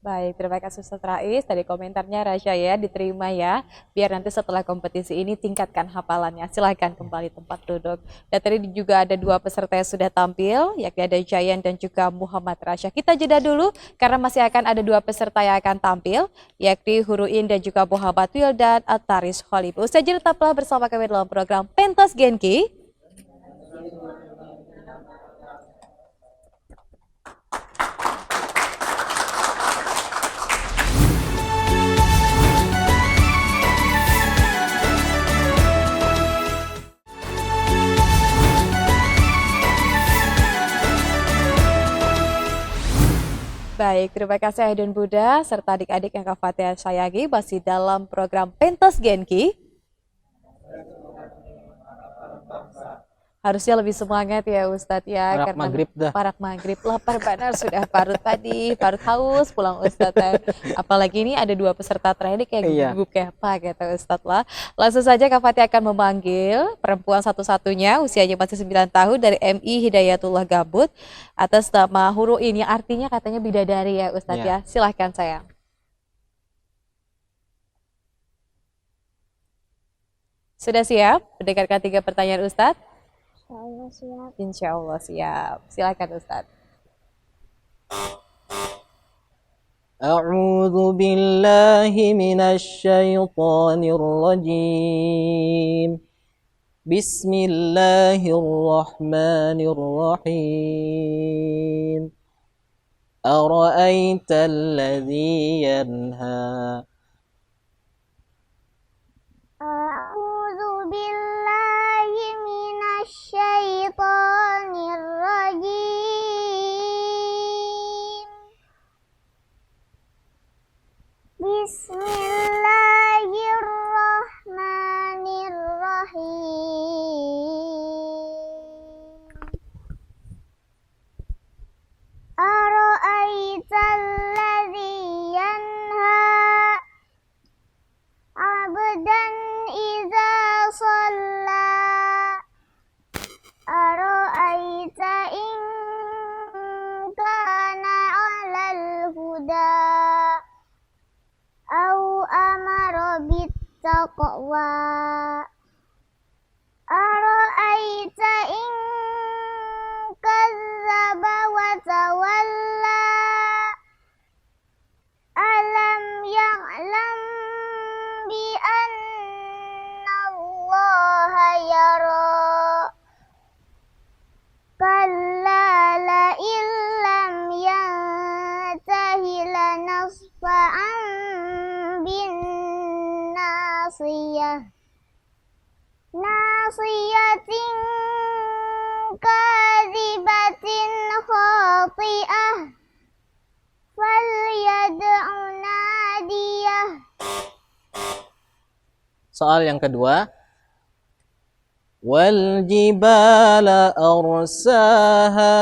[SPEAKER 3] Baik, terima kasih Ustadz Rais. Tadi komentarnya Rasya ya, diterima ya. Biar nanti setelah kompetisi ini tingkatkan hafalannya. Silahkan kembali tempat duduk. Dan tadi juga ada 2 peserta yang sudah tampil, yakni ada Jayan dan juga Muhammad Rasya. Kita jeda dulu karena masih akan ada 2 peserta yang akan tampil, yakni Huruin dan juga Muhammad Wildan Ataris Khalib. Usai jeda tetaplah bersama kami dalam program Pentas Genki. Baik, terima kasih Ayah dan Bunda serta adik-adik yang Kak Fatia sayangi masih dalam program Pentas Genki. Harusnya lebih semangat ya Ustadz ya,
[SPEAKER 4] Parak
[SPEAKER 3] karena
[SPEAKER 4] maghrib dah.
[SPEAKER 3] parak maghrib, lapar benar sudah parut tadi, parut haus pulang Ustadz. Apalagi ini ada 2 peserta terakhir kayak
[SPEAKER 4] Iya.
[SPEAKER 3] gugup kayak apa kata Ustadz lah. Langsung saja Kak Fatia akan memanggil perempuan satu-satunya, usianya masih 9 tahun dari MI Hidayatullah Gambut atas nama Huruin yang artinya katanya bidadari ya Ustadz
[SPEAKER 4] Iya.
[SPEAKER 3] ya. Silahkan sayang. Sudah siap mendengarkan 3 pertanyaan Ustadz?
[SPEAKER 7] Insyaallah siap.
[SPEAKER 3] Insya Allah siap. Silakan Ustadz.
[SPEAKER 4] A'udzu billahi minasy syaithanir rajim. Bismillahirrahmanirrahim. Ara'aita alladzi yanha.
[SPEAKER 7] A'udzu billahi minasyaitonir rajim. Bismillahirrahmanirrahim. Ara'aital ladzi yanha 'abdan idza shalla. Ara'aita in kana 'alal huda au amara bittaqwa. Ara'aita in kazzaba wa tawalla. Alam ya'lam bi anna Allaha yara. Kalla la illam yantahi lanasfa'an nasiyatin kadzibatin khati'ah falyad'u nadiyah.
[SPEAKER 4] Soal yang kedua. Wal jibala arsaha.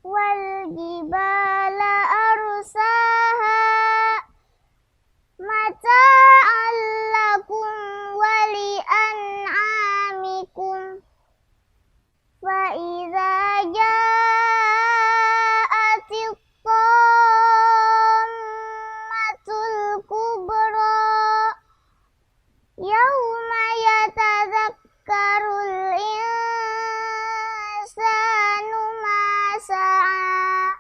[SPEAKER 7] Wal jibala arsaha mata'an lakum wa li an'amikum fa idza ja'atit tammatul kubra yauma yatadzakkarul insanu ma sa'a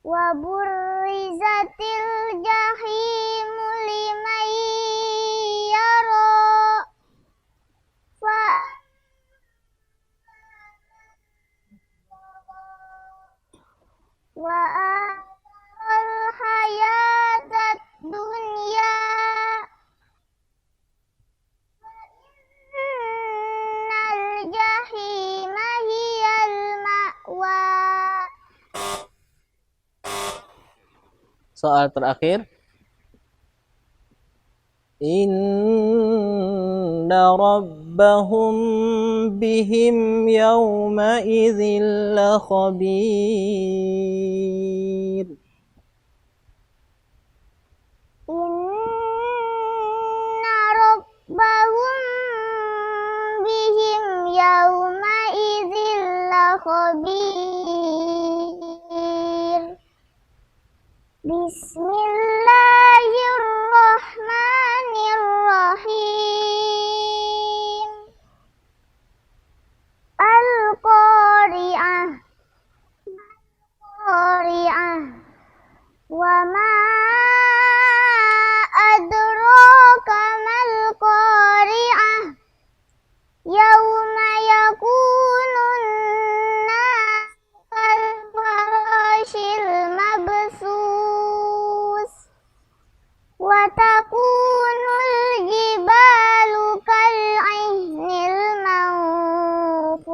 [SPEAKER 7] wa burrizatil jahimu liman yara fa wa al hayatat dunya innal jahima hiyal ma'wa.
[SPEAKER 4] Soal terakhir. Inna rabbahum bihim yawma idzin lakhabir.
[SPEAKER 7] Inna rabbahum bihim yawma idzin lakhabir. Bismillahirrahmanirrahim. Al-Qari'ah. Qari'ah. Wa ma adraka mal qari'ah. Yauma yakunun nasu kal farashil mabsus wa takunul jibalu kal ihnil manfush.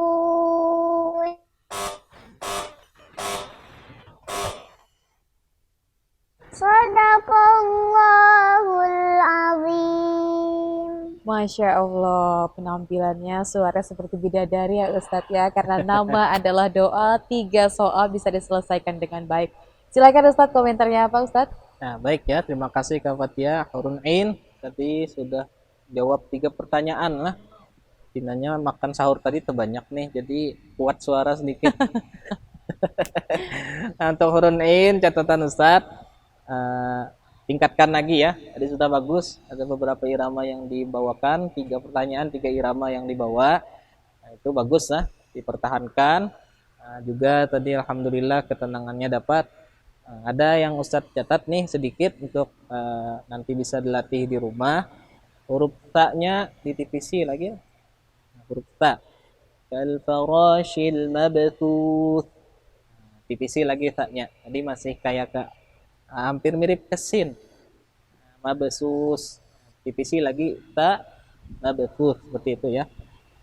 [SPEAKER 7] Sadaqallahul azim.
[SPEAKER 3] Masya Allah, penampilannya suara seperti bidadari ya Ustadz ya. Karena nama adalah doa, 3 soal bisa diselesaikan dengan baik. Silakan Ustadz, komentarnya apa Ustadz?
[SPEAKER 4] Nah, baik ya. Terima kasih Kak Fatia Hurun Ain. Tadi sudah jawab 3 pertanyaan lah. Tinanya makan sahur tadi terbanyak nih, jadi kuat suara sedikit. Nah, untuk Hurun Ain, catatan Ustadz, tingkatkan lagi ya. Tadi sudah bagus. Ada beberapa irama yang dibawakan, 3 pertanyaan, 3 irama yang dibawa. Nah, itu bagus lah, dipertahankan. Nah, juga tadi alhamdulillah ketenangannya dapat. Ada yang Ustadz catat nih sedikit untuk nanti bisa dilatih di rumah. Huruf ta-nya ditipisi lagi. Huruf ta. Kal farashil mabthuth. Tipisi lagi ta-nya. Tadi masih kayak hampir mirip ke sin. Mabsus. Tipisi lagi ta mabthuth seperti itu ya.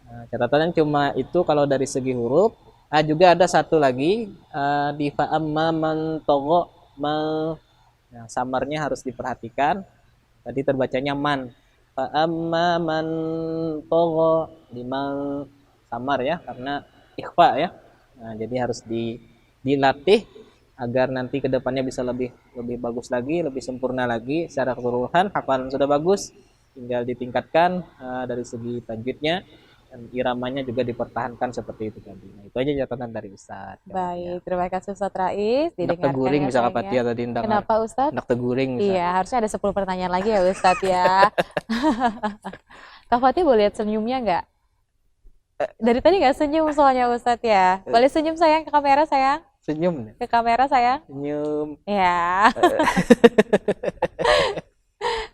[SPEAKER 4] Nah, catatannya cuma itu kalau dari segi huruf. Juga ada satu lagi di fa'amma man togho mal. Nah, samarnya harus diperhatikan. Tadi terbacanya man. Fa'amma man togho limal samar ya karena ikhfa ya. Nah, jadi harus dilatih agar nanti kedepannya bisa lebih bagus lagi, lebih sempurna lagi. Secara keseluruhan hafalan sudah bagus, tinggal ditingkatkan dari segi tajwidnya. Dan iramanya juga dipertahankan seperti itu tadi. Nah, itu aja catatan dari Ustaz.
[SPEAKER 3] Baik, terima kasih Ustaz Rais.
[SPEAKER 4] Nak teguring bisa Kak Fatia tadi.
[SPEAKER 3] Kenapa Ustaz?
[SPEAKER 4] Nak teguring bisa.
[SPEAKER 3] Iya, harusnya ada 10 pertanyaan lagi ya Ustaz ya. Kak Fatia boleh lihat senyumnya nggak? Dari tadi nggak senyum soalnya Ustaz ya. Boleh senyum sayang ke kamera sayang?
[SPEAKER 4] Senyum.
[SPEAKER 3] Ke kamera sayang?
[SPEAKER 4] Senyum.
[SPEAKER 3] Ya.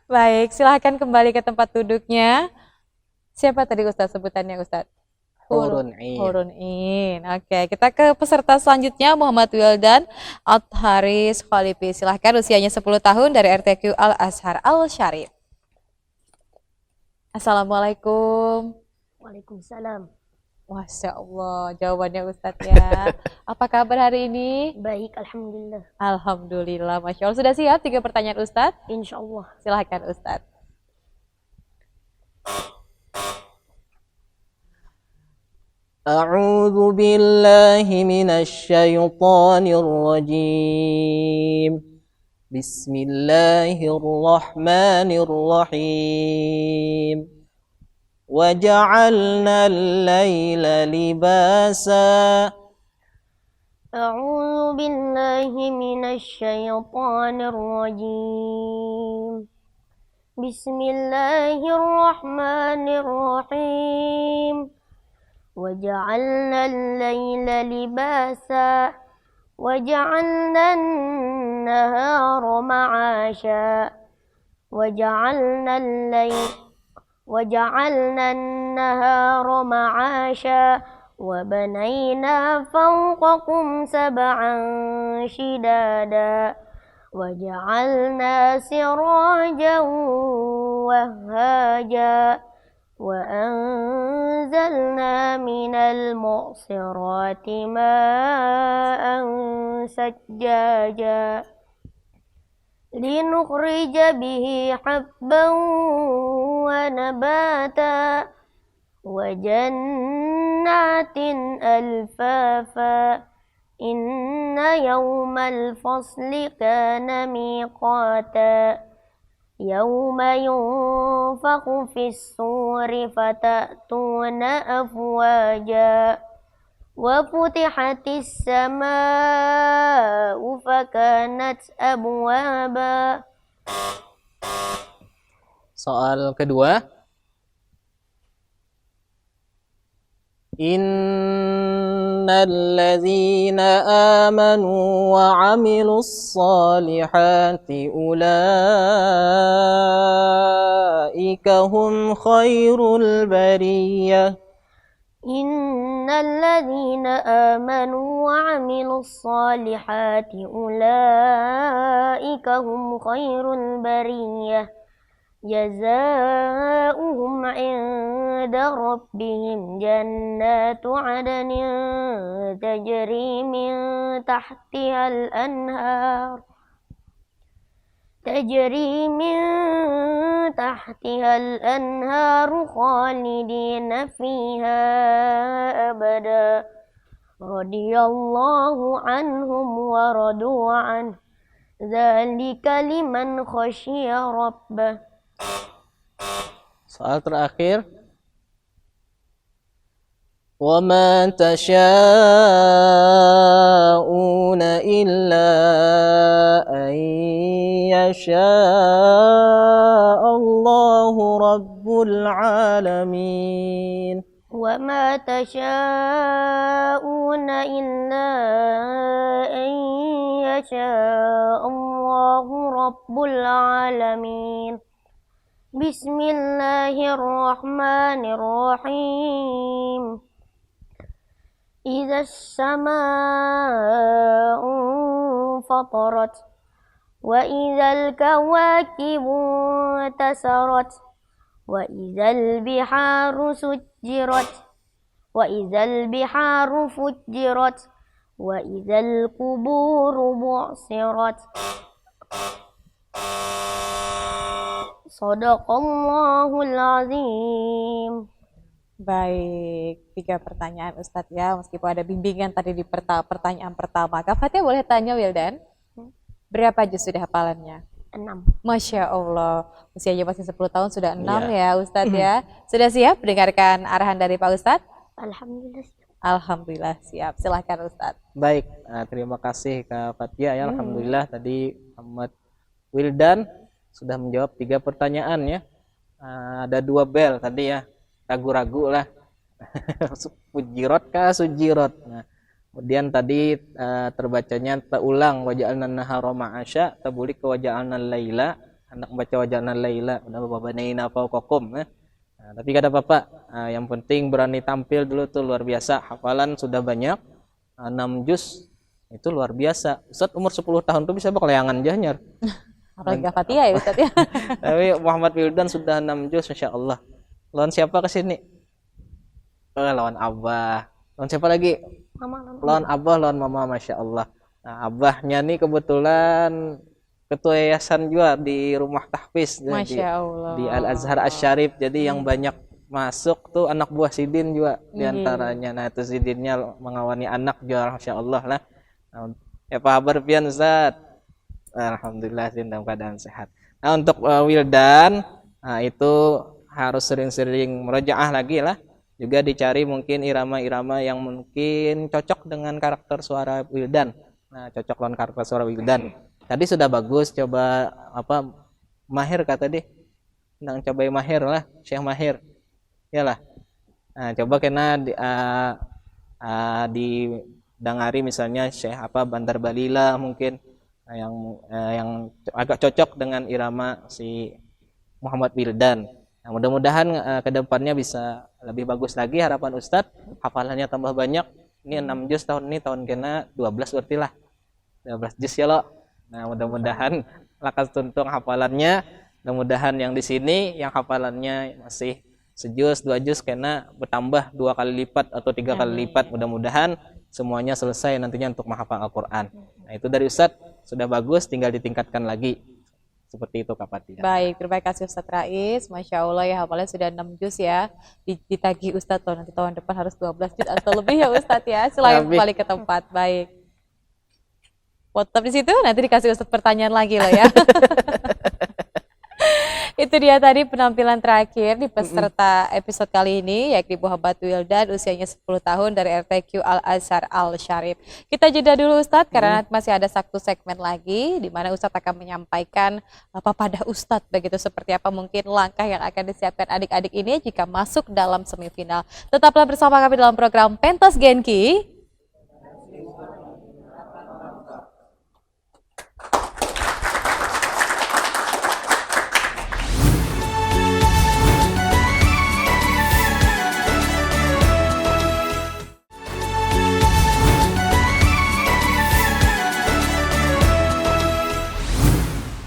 [SPEAKER 3] Baik, silahkan kembali ke tempat duduknya. Siapa tadi Ustaz sebutannya Ustaz?
[SPEAKER 4] Hurun Ain.
[SPEAKER 3] Hurun Ain. Oke, kita ke peserta selanjutnya Muhammad Wildan Haris Khalifi. Silahkan usianya 10 tahun dari RTQ Al Azhar Al Syarif. Assalamualaikum.
[SPEAKER 7] Waalaikumsalam.
[SPEAKER 3] Masya Allah, jawabannya Ustadz ya. Apa kabar hari ini?
[SPEAKER 7] Baik, alhamdulillah.
[SPEAKER 3] Alhamdulillah, Masya Allah. Sudah siap 3 pertanyaan Ustadz?
[SPEAKER 7] Insya Allah.
[SPEAKER 3] Silahkan Ustadz.
[SPEAKER 4] أعوذ بالله من الشيطان الرجيم بسم الله الرحمن الرحيم وجعلنا الليل لباسا
[SPEAKER 7] أعوذ بالله من الشيطان الرجيم. بسم الله الرحمن الرحيم. وجعلنا الليل لباسا وجعلنا النهار معاشا وجعلنا النهار معاشا وبنينا فوقكم سبعا شدادا وجعلنا سراجا وهاجا وأنزلنا من المعصرات ماء سجاجا لنخرج به حبا ونباتا وجنات ألفافا إن يوم الفصل كان ميقاتا يوم ينفخ في الصور فتأتون أفواجا وفتحت السماء فكانت أبوابا.
[SPEAKER 4] Soal kedua. Innalladzina amanu wa 'amilus solihati ulaika hum khairul bariyah.
[SPEAKER 7] الذين آمنوا وعملوا الصالحات أولئك هم خير البرية جزاؤهم عند ربهم جنات عدن تجري من تحتها الأنهار خالدين فيها أبدا رضي الله عنهم ورضوا عنه ذلك لمن خشي ربه.
[SPEAKER 4] Soal terakhir. وَمَا تَشَاءُونَ إِلَّا أَن يَشَاءَ اللَّهُ رَبُّ الْعَالَمِينَ.
[SPEAKER 7] وَمَا تَشَاءُونَ إِلَّا أَن يَشَاءَ اللَّهُ رَبُّ الْعَالَمِينَ. بسم الله الرحمن الرحيم. إذا السماء انفطرت وإذا الكواكب انتثرت وإذا البحار سجرت وإذا البحار فجرت وإذا القبور بعثرت. Sadaqallahul azim.
[SPEAKER 3] Baik, 3 pertanyaan Ustadz ya, meskipun ada bimbingan tadi di pertanyaan pertama. Kak Fatia boleh tanya Wildan, berapa juz sudah hafalannya?
[SPEAKER 7] 6.
[SPEAKER 3] Masya Allah, usianya masih 10 tahun sudah 6 ya Ustadz ya. Sudah siap mendengarkan arahan dari Pak Ustadz?
[SPEAKER 7] Alhamdulillah.
[SPEAKER 3] Alhamdulillah siap, silahkan Ustadz.
[SPEAKER 4] Baik, terima kasih Kak Fatia ya. Alhamdulillah tadi Muhammad Wildan sudah menjawab 3 pertanyaan ya. Ada 2 bel tadi ya, ragu-ragu lah. Fujirot kah sujirot. Nah, kemudian tadi terbacanya teulang waja'alna nahara ma'asya, tabulik ke waja'alna laila. Anak membaca waja'alna laila, udah babanaina fawqakum ya. Nah, tapi kata Bapak, yang penting berani tampil dulu tuh luar biasa. Hafalan sudah banyak, 6 juz itu luar biasa. Ustadz umur 10 tahun tuh bisa bakalayangan jahnyar.
[SPEAKER 3] Apalagi Kak Fatia ya Ustadz ya.
[SPEAKER 4] Tapi Muhammad Wildan sudah 6 juz, Masya Allah. Lawan siapa ke sini? Lawan Abah. Lawan siapa lagi?
[SPEAKER 7] Mama, mama.
[SPEAKER 4] Lawan Abah, lawan Mama, Masya Allah. Nah, Abahnya nih kebetulan ketua yayasan juga di rumah tahfiz
[SPEAKER 3] Masya Allah.
[SPEAKER 4] di Al Azhar Asy-Syarif. Jadi yang banyak masuk tuh anak buah Sidin juga diantaranya. Nah itu Sidinnya mengawani anak juga, Masya Allah lah. Nah, apa kabar pian Ustaz? Alhamdulillah sih dalam keadaan sehat. Nah untuk Wildan, nah itu harus sering-sering murojaah lagi lah. Juga dicari mungkin irama-irama yang mungkin cocok dengan karakter suara Wildan. Nah cocok dengan karakter suara Wildan. Tadi sudah bagus, coba apa Mahir kata deh. Nang cobai Mahir lah, Syekh Mahir. Iyalah. Nah coba kena di dangari misalnya Syekh apa Bandar Balila mungkin yang agak cocok dengan irama si Muhammad Wildan. Nah, mudah-mudahan ke depannya bisa lebih bagus lagi harapan Ustadz, hafalannya tambah banyak. Ini 6 juz tahun ini, tahun kena 12 berarti lah. 12 juz ya lo. Nah, mudah-mudahan lakas tuntung hafalannya. Mudah-mudahan yang di sini yang hafalannya masih sejuz, 2 juz kena bertambah 2 kali lipat atau 3 kali lipat. Mudah-mudahan semuanya selesai nantinya untuk menghafal Al-Qur'an. Nah, itu dari Ustadz sudah bagus, tinggal ditingkatkan lagi. Seperti itu Kak Fatia.
[SPEAKER 3] Baik, terima kasih Ustadz Rais. Masya Allah ya, hafalannya sudah 6 juz ya. Ditagih Ustadz loh, nanti tahun depan harus 12 juz atau lebih ya Ustadz ya. Selain kembali ke tempat. Baik. Tetap di situ, nanti dikasih Ustadz pertanyaan lagi loh ya. Itu dia tadi penampilan terakhir di peserta episode kali ini, yakni Muhammad Wildan, usianya 10 tahun dari RTQ Al Azhar Al Syarif. Kita jeda dulu Ustadz, karena masih ada satu segmen lagi, di mana Ustadz akan menyampaikan apa pada Ustadz, begitu seperti apa mungkin langkah yang akan disiapkan adik-adik ini jika masuk dalam semifinal. Tetaplah bersama kami dalam program Pentas Genki.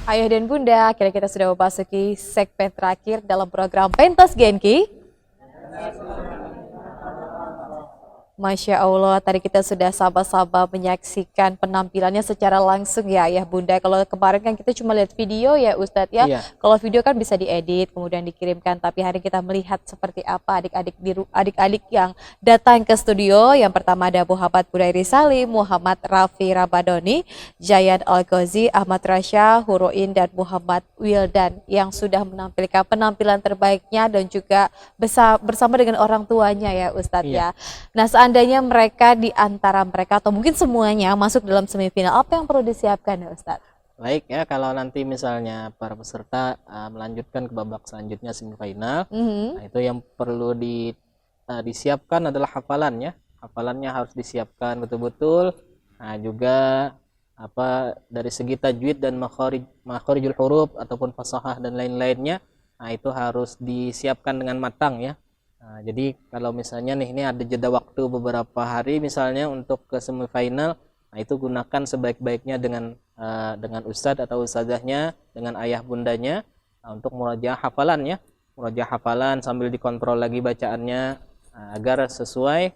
[SPEAKER 3] Ayah dan Bunda, akhirnya kita sudah memasuki segmen terakhir dalam program Pentas Genki. Masya Allah, tadi kita sudah sama-sama menyaksikan penampilannya secara langsung ya Ayah Bunda. Kalau kemarin kan kita cuma lihat video ya Ustadz ya.
[SPEAKER 4] Iya.
[SPEAKER 3] Kalau video kan bisa diedit kemudian dikirimkan. Tapi hari kita melihat seperti apa adik-adik yang datang ke studio. Yang pertama ada Muhammad Budairi Salim, Muhammad Rafi Rabadoni, Jayan Al-Ghazi, Ahmad Rasya, Huroin dan Muhammad Wildan yang sudah menampilkan penampilan terbaiknya dan juga bersama dengan orang tuanya ya Ustadz ya. Nah seandainya mereka di antara mereka atau mungkin semuanya masuk dalam semifinal, apa yang perlu disiapkan ya Ustadz?
[SPEAKER 4] Baik ya, kalau nanti misalnya para peserta melanjutkan ke babak selanjutnya semifinal, nah itu yang perlu disiapkan adalah hafalan ya. Hafalannya harus disiapkan betul-betul. Nah juga apa dari segi tajwid dan makharijul huruf ataupun fasahah dan lain-lainnya, nah itu harus disiapkan dengan matang ya. Nah, jadi kalau misalnya nih ini ada jeda waktu beberapa hari misalnya untuk ke semifinal, nah itu gunakan sebaik-baiknya dengan ustadz atau ustazahnya, dengan ayah bundanya, nah, untuk murojaah hafalan ya, murojaah hafalan sambil dikontrol lagi bacaannya agar sesuai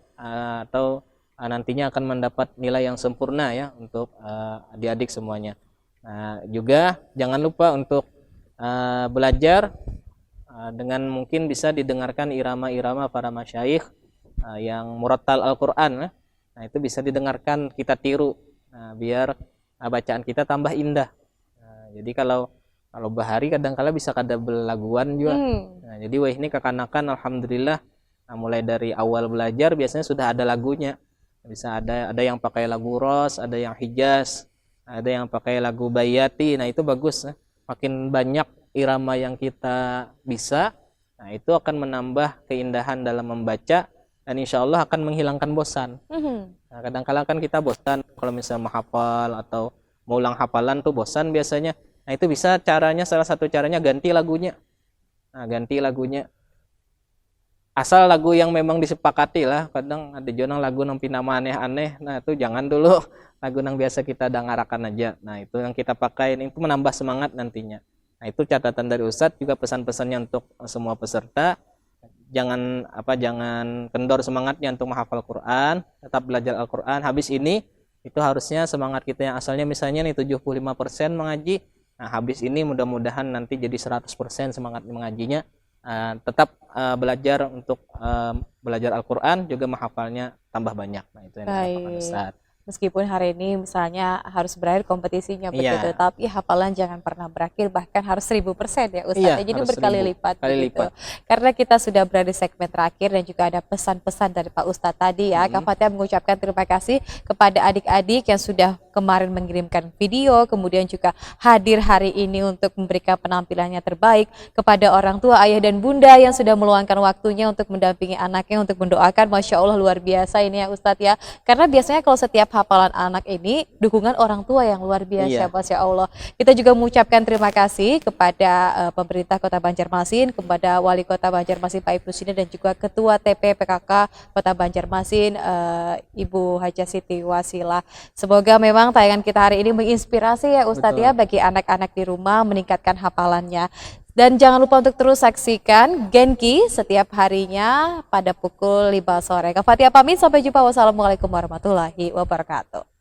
[SPEAKER 4] atau nantinya akan mendapat nilai yang sempurna ya untuk adik-adik semuanya. Nah, juga jangan lupa untuk belajar dengan mungkin bisa didengarkan irama-irama para masyayikh yang murattal Al-Qur'an. Nah, itu bisa didengarkan, kita tiru. Nah, biar bacaan kita tambah indah. Nah, jadi kalau bahari kadang-kala bisa kada belaguan juga. Nah, jadi wah ini kekanakan alhamdulillah mulai dari awal belajar biasanya sudah ada lagunya. Bisa ada yang pakai lagu Ros, ada yang Hijaz, ada yang pakai lagu Bayati. Nah, itu bagus. Makin banyak irama yang kita bisa, nah itu akan menambah keindahan dalam membaca dan insya Allah akan menghilangkan bosan. Nah, kadang-kala kan kita bosan kalau misalnya menghafal atau mau ulang hafalan tuh bosan biasanya. Nah itu bisa salah satu caranya ganti lagunya. Nah ganti lagunya. Asal lagu yang memang disepakati lah. Kadang ada jonang lagu yang pinama aneh-aneh. Nah itu jangan dulu lagu yang biasa kita dengarakan aja. Nah itu yang kita pakai itu menambah semangat nantinya. Nah itu catatan dari Ustadz, juga pesan-pesannya untuk semua peserta. jangan kendor semangatnya untuk menghafal Quran, tetap belajar Al-Quran. Habis ini itu harusnya semangat kita yang asalnya misalnya nih 75% mengaji. Nah, habis ini mudah-mudahan nanti jadi 100% semangat mengajinya. Tetap belajar untuk belajar Al-Quran, juga menghafalnya tambah banyak. Nah, itu yang dilakukan Ustaz.
[SPEAKER 3] Meskipun hari ini misalnya harus berakhir kompetisinya begitu, tapi hafalan jangan pernah berakhir, bahkan harus 1000% ya Ustaz.
[SPEAKER 4] Iya,
[SPEAKER 3] Jadi
[SPEAKER 4] harus
[SPEAKER 3] berkali
[SPEAKER 4] 1000
[SPEAKER 3] lipat
[SPEAKER 4] kali
[SPEAKER 3] begitu.
[SPEAKER 4] lipat.
[SPEAKER 3] Karena kita sudah berada di segmen terakhir dan juga ada pesan-pesan dari Pak Ustadz tadi ya. Kak Fatia mengucapkan terima kasih kepada adik-adik yang sudah kemarin mengirimkan video, kemudian juga hadir hari ini untuk memberikan penampilannya terbaik, kepada orang tua, ayah dan bunda yang sudah meluangkan waktunya untuk mendampingi anaknya, untuk mendoakan. Masya Allah luar biasa ini ya Ustadz ya. Karena biasanya kalau setiap hafalan anak ini dukungan orang tua yang luar biasa, Masya Allah. Kita juga mengucapkan terima kasih kepada pemerintah Kota Banjarmasin, kepada Wali Kota Banjarmasin Pak Ibnu Sina, dan juga Ketua TP PKK Kota Banjarmasin Ibu Haja Siti Wasilah. Semoga memang tayangan kita hari ini menginspirasi ya Ustadz ya, bagi anak-anak di rumah meningkatkan hafalannya. Dan jangan lupa untuk terus saksikan Genki setiap harinya pada pukul 5 sore. Kak Fatia pamit, sampai jumpa. Wassalamualaikum warahmatullahi wabarakatuh.